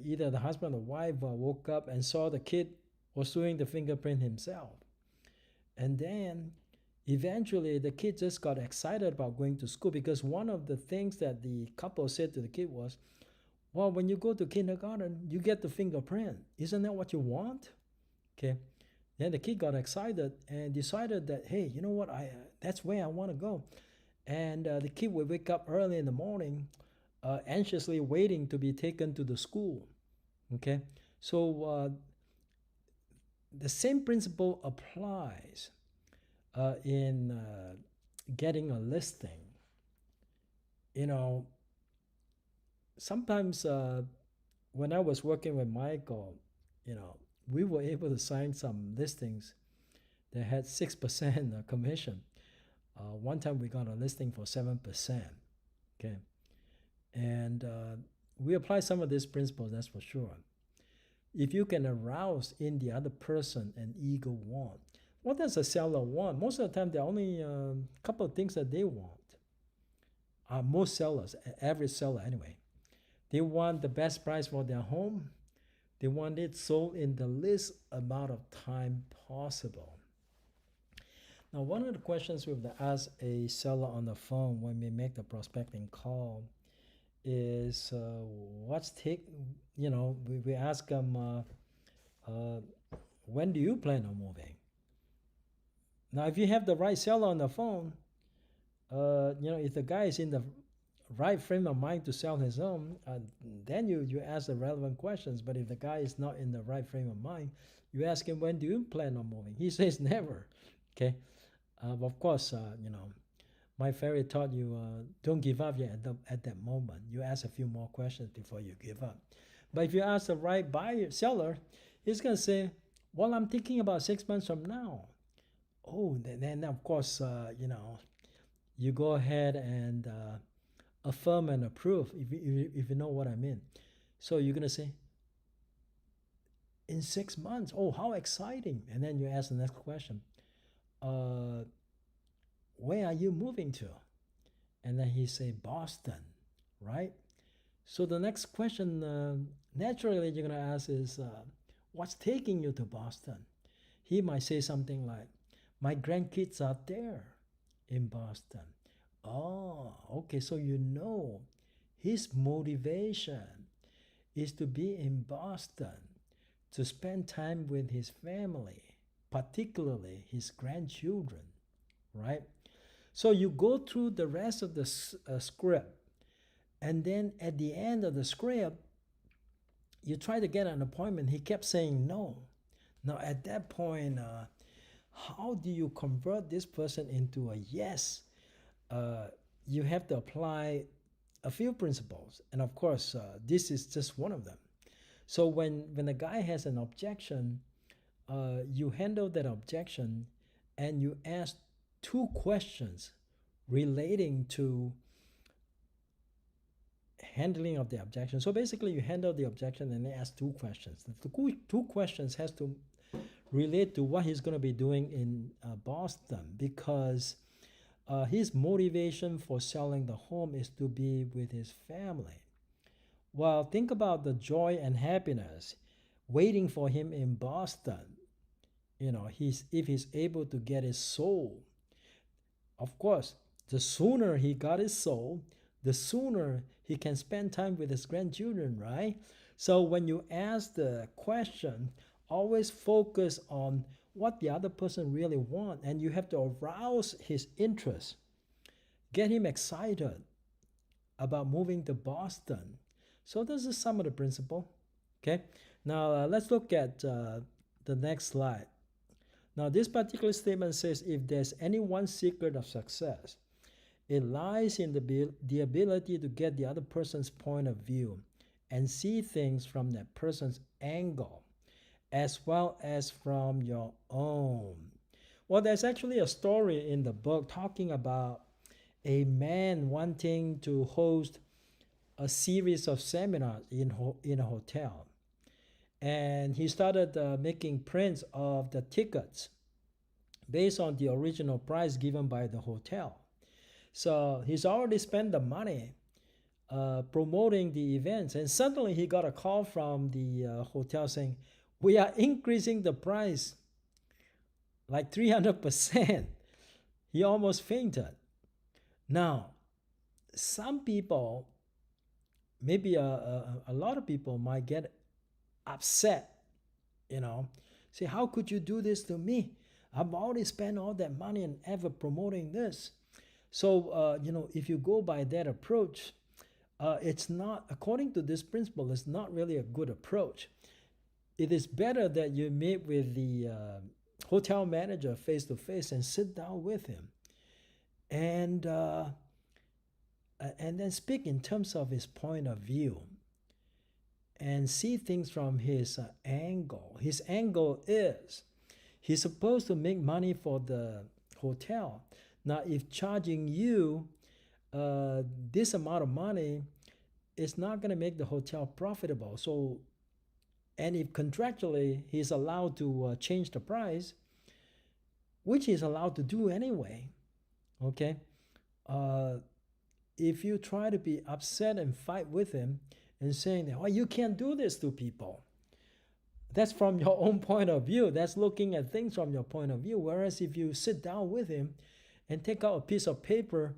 either the husband or wife woke up and saw the kid was doing the fingerprint himself. And then eventually the kid just got excited about going to school, because one of the things that the couple said to the kid was, well, when you go to kindergarten, you get the fingerprint. Isn't that what you want? Okay. Then the kid got excited and decided that, hey, you know what? That's where I want to go. And the kid would wake up early in the morning, anxiously waiting to be taken to the school. Okay, so the same principle applies in getting a listing. You know, sometimes when I was working with Michael, we were able to sign some listings that had 6% commission. One time we got a listing for 7%. Okay, and we apply some of these principles, that's for sure. If you can arouse in the other person an ego want, what does a seller want? Most of the time, there are only a couple of things that they want. Most sellers, average seller anyway, they want the best price for their home. They want it sold in the least amount of time possible. Now, one of the questions we have to ask a seller on the phone when we make the prospecting call is we ask them, when do you plan on moving? Now, if you have the right seller on the phone, if the guy is in the right frame of mind to sell his home, then you ask the relevant questions. But if the guy is not in the right frame of mind, you ask him, when do you plan on moving? He says never. Okay. Of course, my fairy taught you don't give up yet at that moment. You ask a few more questions before you give up. But if you ask the right seller, he's going to say, well, I'm thinking about 6 months from now. Oh, then of course, you go ahead and affirm and approve, if you know what I mean. So you're going to say, in 6 months, oh, how exciting. And then you ask the next question, where are you moving to? And then he say, Boston, right? So the next question, naturally, you're going to ask is, what's taking you to Boston? He might say something like, my grandkids are there in Boston. Oh, okay, so his motivation is to be in Boston, to spend time with his family, particularly his grandchildren, right? So you go through the rest of the script, and then at the end of the script, you try to get an appointment. He kept saying no. Now at that point, how do you convert this person into a yes? You have to apply a few principles, and of course, this is just one of them. So when the guy has an objection, you handle that objection, and you ask 2 questions relating to handling of the objection. So basically, you handle the objection and then ask 2 questions. The 2 questions has to relate to what he's going to be doing in Boston, because his motivation for selling the home is to be with his family. Well, think about the joy and happiness waiting for him in Boston. If he's able to get it sold. Of course, the sooner he got it sold, the sooner he can spend time with his grandchildren, right? So when you ask the question, always focus on what the other person really wants, and you have to arouse his interest. Get him excited about moving to Boston. So this is some of the principle. Okay, now let's look at the next slide. Now this particular statement says, if there's any one secret of success, it lies in the ability to get the other person's point of view and see things from that person's angle, as well as from your own. Well, there's actually a story in the book talking about a man wanting to host a series of seminars in a hotel. And he started making prints of the tickets based on the original price given by the hotel. So he's already spent the money promoting the events, and suddenly he got a call from the hotel saying, we are increasing the price like 300%. He almost fainted. Now, some people, maybe a lot of people might get upset, say, how could you do this to me? I've already spent all that money and effort promoting this. So, if you go by that approach, it's not, according to this principle, it's not really a good approach. It is better that you meet with the hotel manager face to face and sit down with him and then speak in terms of his point of view and see things from his angle. His angle is he's supposed to make money for the hotel. Now, if charging you this amount of money, it's not going to make the hotel profitable. So, and if contractually he's allowed to change the price, which he's allowed to do anyway, okay? If you try to be upset and fight with him and saying that, well, you can't do this to people, that's from your own point of view. That's looking at things from your point of view. Whereas if you sit down with him and take out a piece of paper,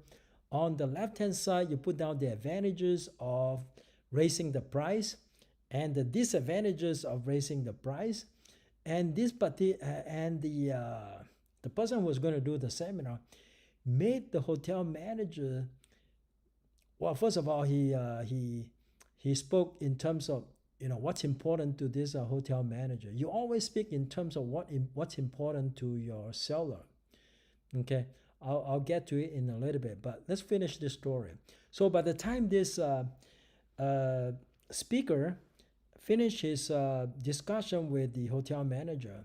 on the left-hand side, you put down the advantages of raising the price and the disadvantages of raising the price. And the person who was going to do the seminar made the hotel manager. Well, first of all, he spoke in terms of what's important to this hotel manager. You always speak in terms of what's important to your seller. Okay, I'll get to it in a little bit, but let's finish this story. So by the time this speaker finished his discussion with the hotel manager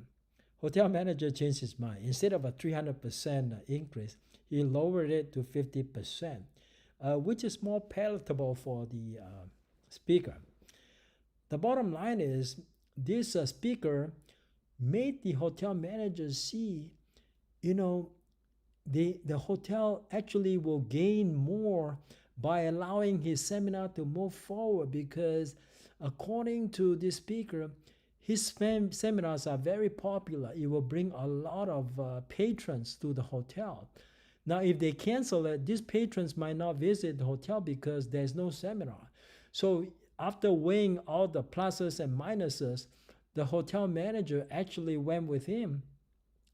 changed his mind. Instead of a 300% increase, he lowered it to 50%, which is more palatable for the speaker. The bottom line is this speaker made the hotel manager see, the hotel actually will gain more by allowing his seminar to move forward, because according to this speaker, his seminars are very popular. It will bring a lot of patrons to the hotel. Now, if they cancel it, these patrons might not visit the hotel because there's no seminar. So after weighing all the pluses and minuses, the hotel manager actually went with him.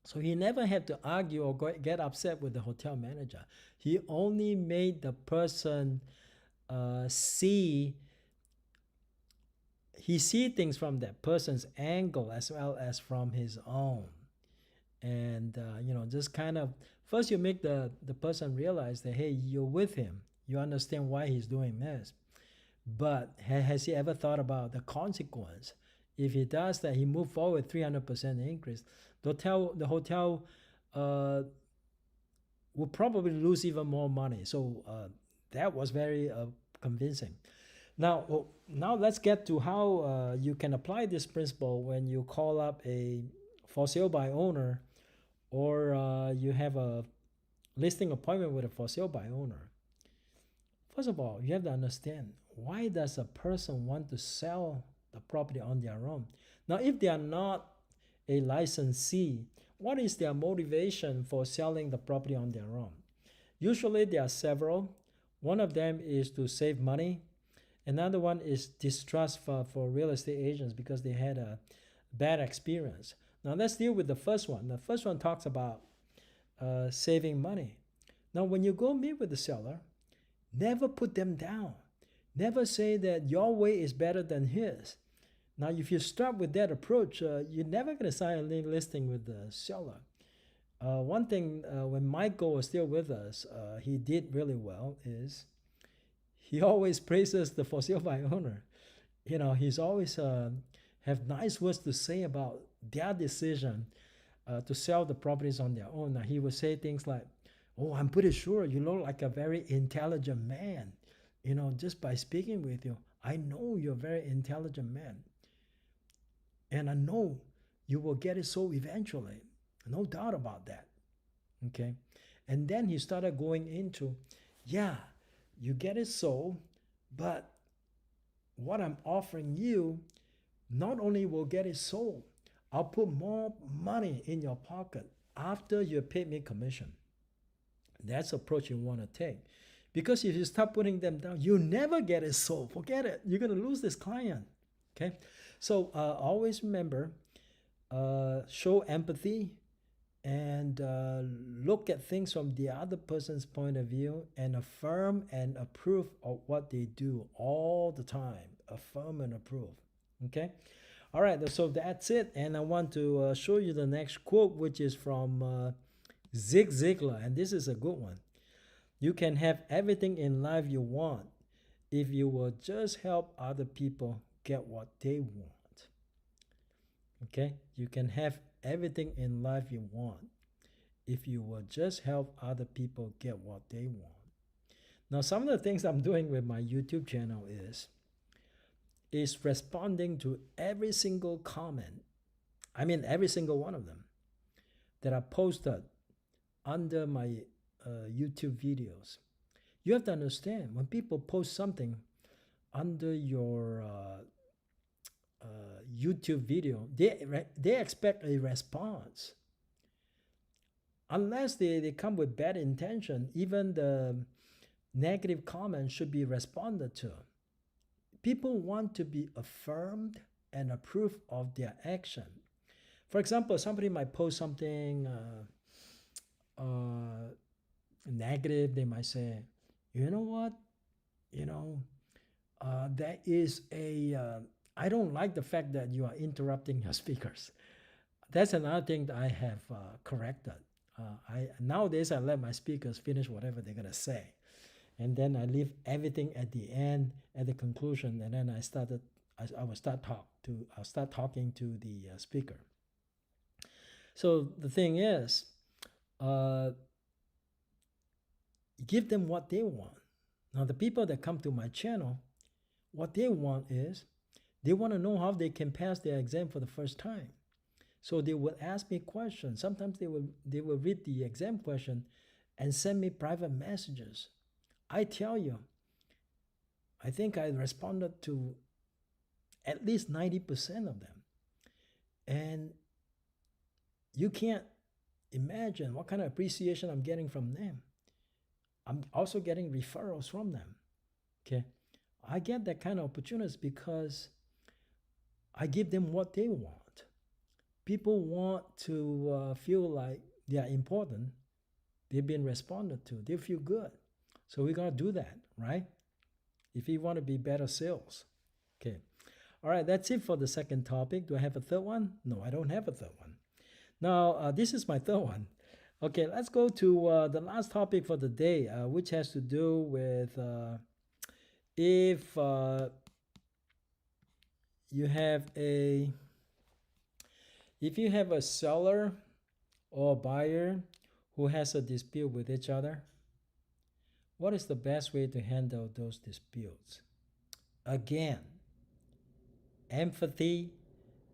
So he never had to argue or get upset with the hotel manager. He only made the person see things from that person's angle as well as from his own. And, just kind of, first you make the person realize that, hey, you're with him. You understand why he's doing this. But has he ever thought about the consequence? If he does that, he moved forward 300% increase. The hotel will probably lose even more money. So that was very convincing. Now let's get to how you can apply this principle when you call up a for sale by owner, or you have a listing appointment with a for sale by owner. First of all, you have to understand, why does a person want to sell the property on their own? Now, if they are not a licensee, what is their motivation for selling the property on their own? Usually there are several. One of them is to save money. Another one is distrust for real estate agents because they had a bad experience. Now let's deal with the first one. The first one talks about saving money. Now when you go meet with the seller, never put them down. Never say that your way is better than his. Now, if you start with that approach, you're never going to sign a listing with the seller. One thing, when Michael was still with us, he did really well is he always praises the for sale by owner. He's always have nice words to say about their decision to sell the properties on their own. Now, he would say things like, oh, I'm pretty sure you look like a very intelligent man. Just by speaking with you, I know you're a very intelligent man. And I know you will get it sold eventually. No doubt about that. Okay? And then he started going into, yeah, you get it sold, but what I'm offering you not only will get it sold, I'll put more money in your pocket after you paid me commission. That's the approach you want to take. Because if you start putting them down, you never get it sold. Forget it. You're going to lose this client. Okay? So always remember, show empathy and look at things from the other person's point of view and affirm and approve of what they do all the time. Affirm and approve. Okay? All right, so that's it. And I want to show you the next quote, which is from Zig Ziglar. And this is a good one. You can have everything in life you want if you will just help other people get what they want. Okay? You can have everything in life you want if you will just help other people get what they want. Now, some of the things I'm doing with my YouTube channel is responding to every single comment. I mean, every single one of them that are posted under my YouTube videos. You have to understand, when people post something under your YouTube video, they expect a response. Unless they come with bad intention, even the negative comments should be responded to. People want to be affirmed and approved of their action. For example, somebody might post something negative. They might say, you know what, that is I don't like the fact that you are interrupting your speakers. That's another thing that I have corrected. Nowadays I let my speakers finish whatever they're gonna say, and then I leave everything at the end, at the conclusion, and then I'll start talking to the speaker. So the thing is, give them what they want. Now the people that come to my channel, what they want is, they want to know how they can pass their exam for the first time. So they will ask me questions. Sometimes they will read the exam question and send me private messages. I tell you, I think I responded to at least 90% of them. And you can't imagine what kind of appreciation I'm getting from them. I'm also getting referrals from them. Okay, I get that kind of opportunities because I give them what they want. People want to feel like they are important. They've been responded to. They feel good. So we gotta do that, right? If you want to be better sales. Okay. All right, that's it for the second topic. Do I have a third one? No, I don't have a third one. Now, this is my third one. Okay, let's go to the last topic for the day, which has to do with if you have a seller or a buyer who has a dispute with each other, what is the best way to handle those disputes? Again, empathy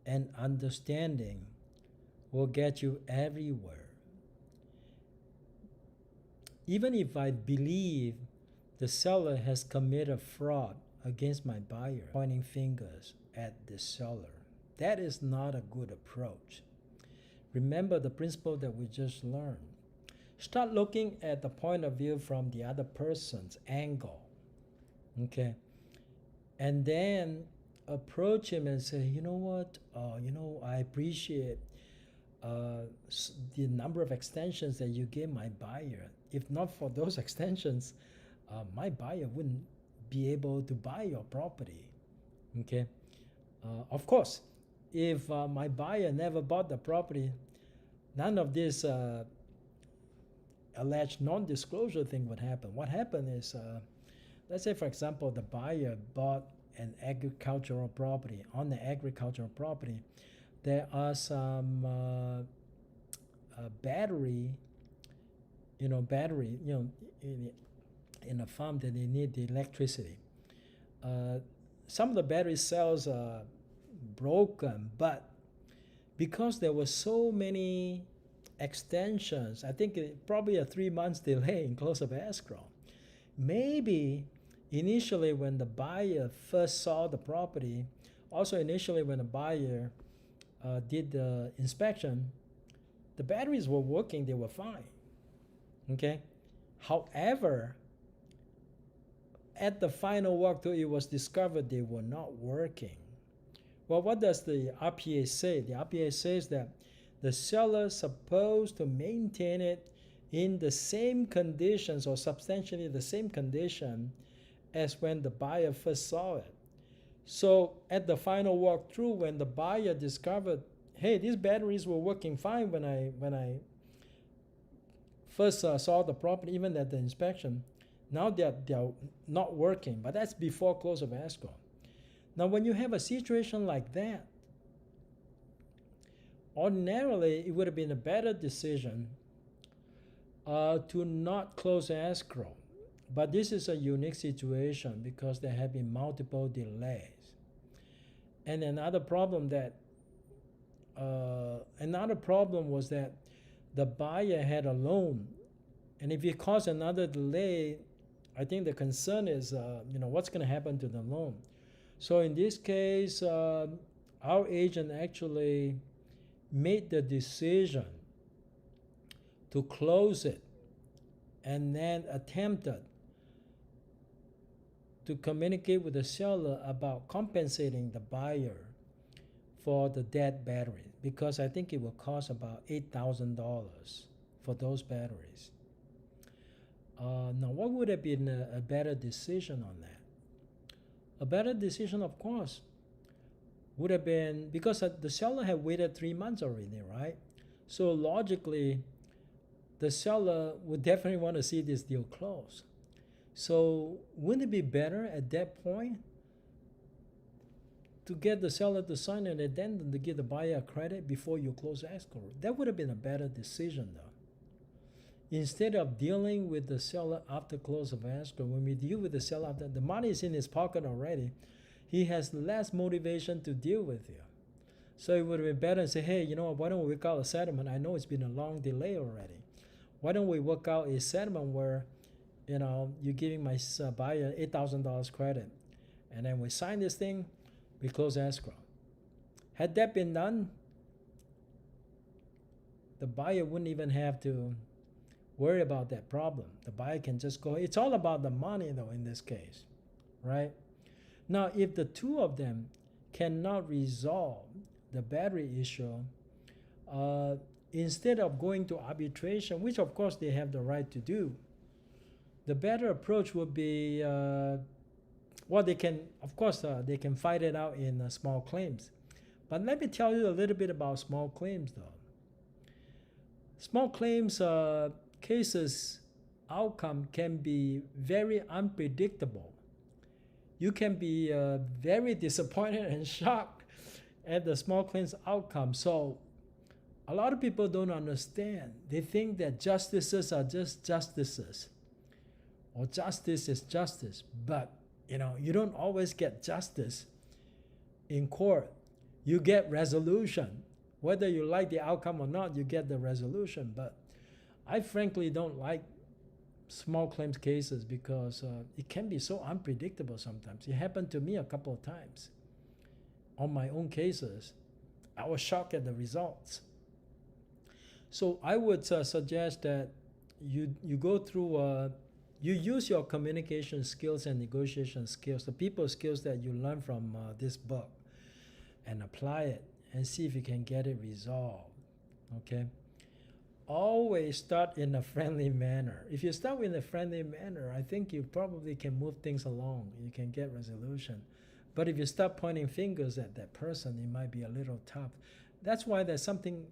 and understanding will get you everywhere. Even if I believe the seller has committed fraud against my buyer, pointing fingers at the seller, that is not a good approach. Remember the principle that we just learned. Start looking at the point of view from the other person's angle. Okay? And then approach him and say, you know what, I appreciate the number of extensions that you gave my buyer. If not for those extensions, my buyer wouldn't be able to buy your property. Okay? Of course, if my buyer never bought the property, none of this alleged non-disclosure thing would happen. What happened is, let's say, for example, the buyer bought an agricultural property. On the agricultural property, there are some battery in a farm that they need the electricity. Some of the battery cells are broken, but because there were so many extensions, I think probably a 3 months delay in close of escrow. Maybe initially when the buyer first saw the property, also initially when the buyer did the inspection, the batteries were working, they were fine. Okay. However, at the final walkthrough, it was discovered they were not working. Well, what does the RPA say? The RPA says that the seller supposed to maintain it in the same conditions or substantially the same condition as when the buyer first saw it. So at the final walkthrough, when the buyer discovered, hey, these batteries were working fine when I first saw the property, even at the inspection, now they're not working, but that's before close of escrow. Now when you have a situation like that, ordinarily it would have been a better decision to not close escrow. But this is a unique situation because there have been multiple delays. And another problem was that the buyer had a loan, and if it caused another delay, I think the concern is, what's going to happen to the loan. So in this case, our agent actually made the decision to close it and then attempted to communicate with the seller about compensating the buyer for the dead battery, because I think it will cost about $8,000 for those batteries. Now, what would have been a better decision on that? A better decision, of course, would have been, because the seller had waited 3 months already, right? So logically, the seller would definitely want to see this deal close. So wouldn't it be better at that point to get the seller to sign an addendum to give the buyer credit before you close escrow? That would have been a better decision, though. Instead of dealing with the seller after close of escrow, when we deal with the seller after, the money is in his pocket already, he has less motivation to deal with you. So it would have been better to say, hey, why don't we work out a settlement? I know it's been a long delay already. Why don't we work out a settlement where, you're giving my buyer $8,000 credit, and then we sign this thing, we close escrow. Had that been done, the buyer wouldn't even have to worry about that problem. The buyer can just go. It's all about the money, though, in this case, right? Now, if the two of them cannot resolve the battery issue, instead of going to arbitration, which of course they have the right to do, the better approach would be, they can fight it out in small claims. But let me tell you a little bit about small claims, though. Small claims cases outcome can be very unpredictable. You can be very disappointed and shocked at the small claims outcome. So a lot of people don't understand. They think that justices are just justices, or justice is justice. But you don't always get justice in court. You get resolution. Whether you like the outcome or not, you get the resolution. But I frankly don't like small claims cases because it can be so unpredictable sometimes. It happened to me a couple of times on my own cases. I was shocked at the results. So I would suggest that you go through, you use your communication skills and negotiation skills, the people skills that you learn from this book, and apply it and see if you can get it resolved, okay? Always start in a friendly manner. If you start in a friendly manner, I think you probably can move things along. You can get resolution. But if you start pointing fingers at that person, it might be a little tough. That's why there's something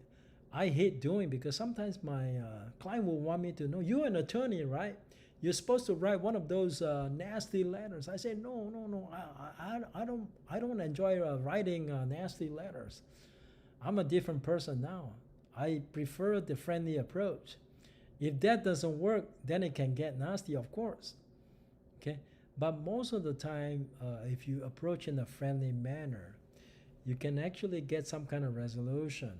I hate doing, because sometimes my client will want me to know, you're an attorney, right? You're supposed to write one of those nasty letters. I say, no, I don't enjoy writing nasty letters. I'm a different person now. I prefer the friendly approach. If that doesn't work, then it can get nasty, of course. Okay, but most of the time, if you approach in a friendly manner, you can actually get some kind of resolution.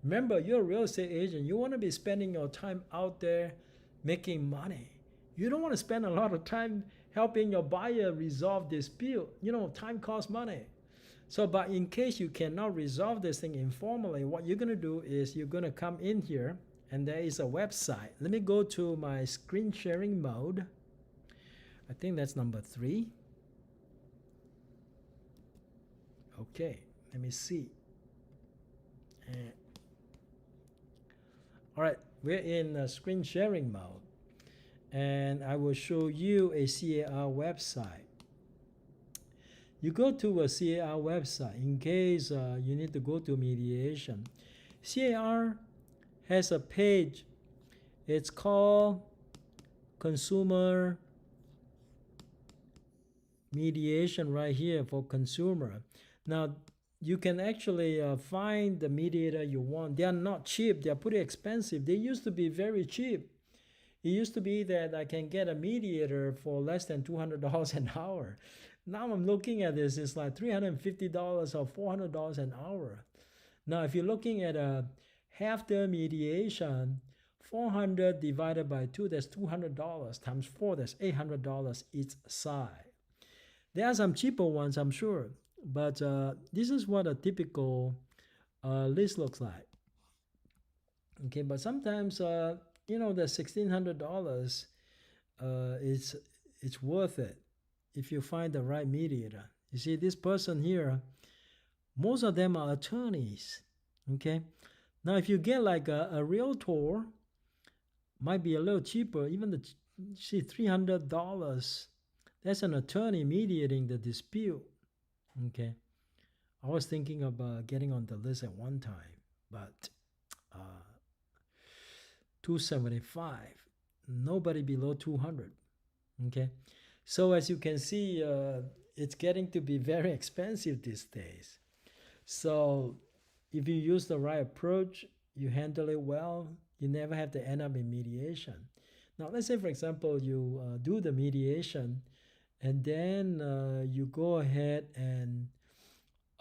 Remember, you're a real estate agent. You want to be spending your time out there making money. You don't want to spend a lot of time helping your buyer resolve dispute. Time costs money. So, but in case you cannot resolve this thing informally, what you're going to do is you're going to come in here, and there is a website. Let me go to my screen sharing mode. I think that's number 3. Okay, let me see. All right, we're in screen sharing mode, and I will show you a CAR website. You go to a CAR website in case you need to go to mediation. CAR has a page. It's called Consumer Mediation right here for consumer. Now, you can actually find the mediator you want. They are not cheap. They are pretty expensive. They used to be very cheap. It used to be that I can get a mediator for less than $200 an hour. Now I'm looking at this, it's like $350 or $400 an hour. Now, if you're looking at a half the mediation, 400 divided by 2, that's $200 times 4, that's $800 each side. There are some cheaper ones, I'm sure, but this is what a typical list looks like. Okay, but sometimes the $1,600 it's worth it if you find the right mediator. You see, this person here, most of them are attorneys. Okay, now if you get like a realtor, might be a little cheaper. Even see $300. That's an attorney mediating the dispute. Okay, I was thinking of getting on the list at one time, but $275. Nobody below 200. Okay, so as you can see, it's getting to be very expensive these days. So if you use the right approach, you handle it well, you never have to end up in mediation. Now, let's say, for example, you do the mediation, and then you go ahead and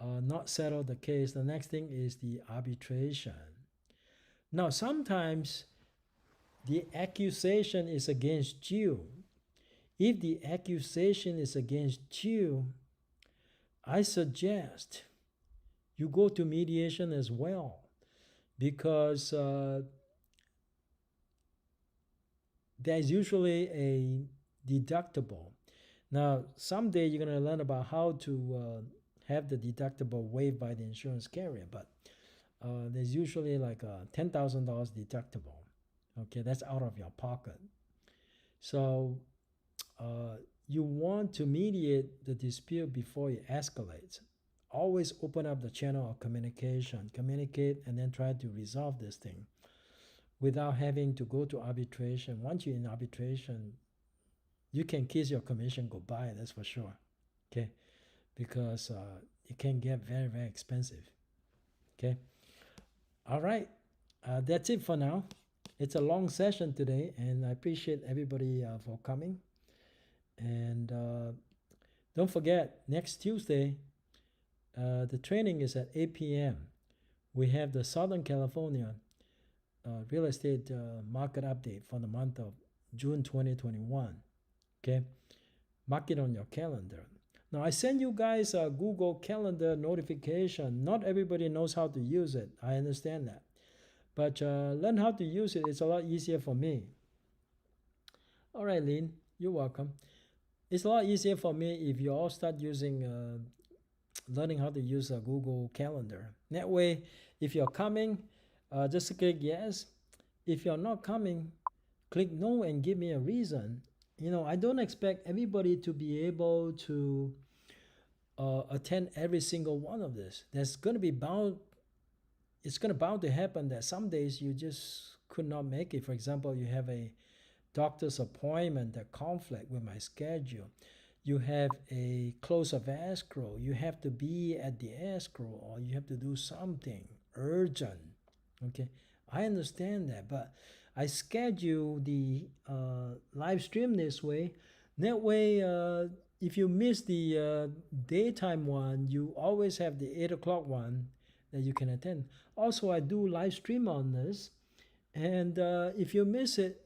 not settle the case. The next thing is the arbitration. Now, sometimes the accusation is against you. If the accusation is against you, I suggest you go to mediation as well, because there's usually a deductible. Now, someday you're going to learn about how to have the deductible waived by the insurance carrier, but there's usually like a $10,000 deductible. Okay, that's out of your pocket. So you want to mediate the dispute before it escalates. Always open up the channel of communication. Communicate and then try to resolve this thing without having to go to arbitration. Once you're in arbitration, you can kiss your commission goodbye, that's for sure. Okay, because it can get very, very expensive. Okay, all right, that's it for now. It's a long session today, and I appreciate everybody for coming. And don't forget, next Tuesday, the training is at 8 p.m. We have the Southern California real estate market update for the month of June 2021. Okay, mark it on your calendar. Now, I send you guys a Google Calendar notification. Not everybody knows how to use it. I understand that. But learn how to use it. It's a lot easier for me. All right, Lynn, you're welcome. It's a lot easier for me if you all start using, learning how to use a Google Calendar. That way, if you're coming, just click yes. If you're not coming, click no and give me a reason. I don't expect everybody to be able to attend every single one of this. It's going to bound to happen that some days you just could not make it. For example, you have a doctor's appointment that conflict with my schedule. You have a close of escrow. You have to be at the escrow, or you have to do something urgent. Okay, I understand that, but I schedule the live stream this way. That way, if you miss the daytime one, you always have the 8 o'clock one that you can attend. Also, I do live stream on this, and if you miss it,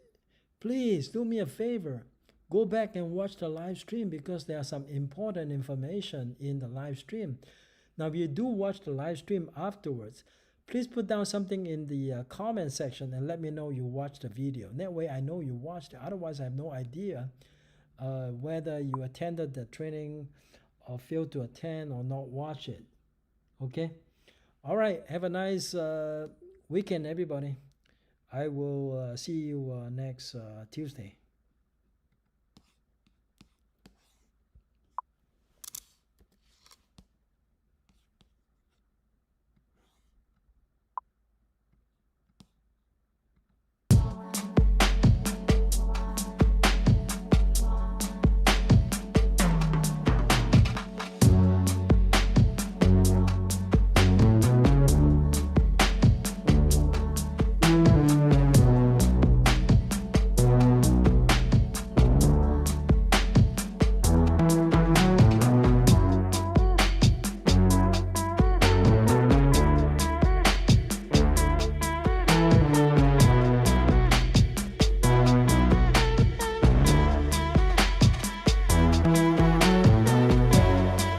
please do me a favor. Go back and watch the live stream, because there are some important information in the live stream. Now, if you do watch the live stream afterwards, please put down something in the comment section and let me know you watched the video. That way I know you watched it. Otherwise, I have no idea whether you attended the training or failed to attend or not watch it. Okay? All right. Have a nice weekend, everybody. I will see you next Tuesday.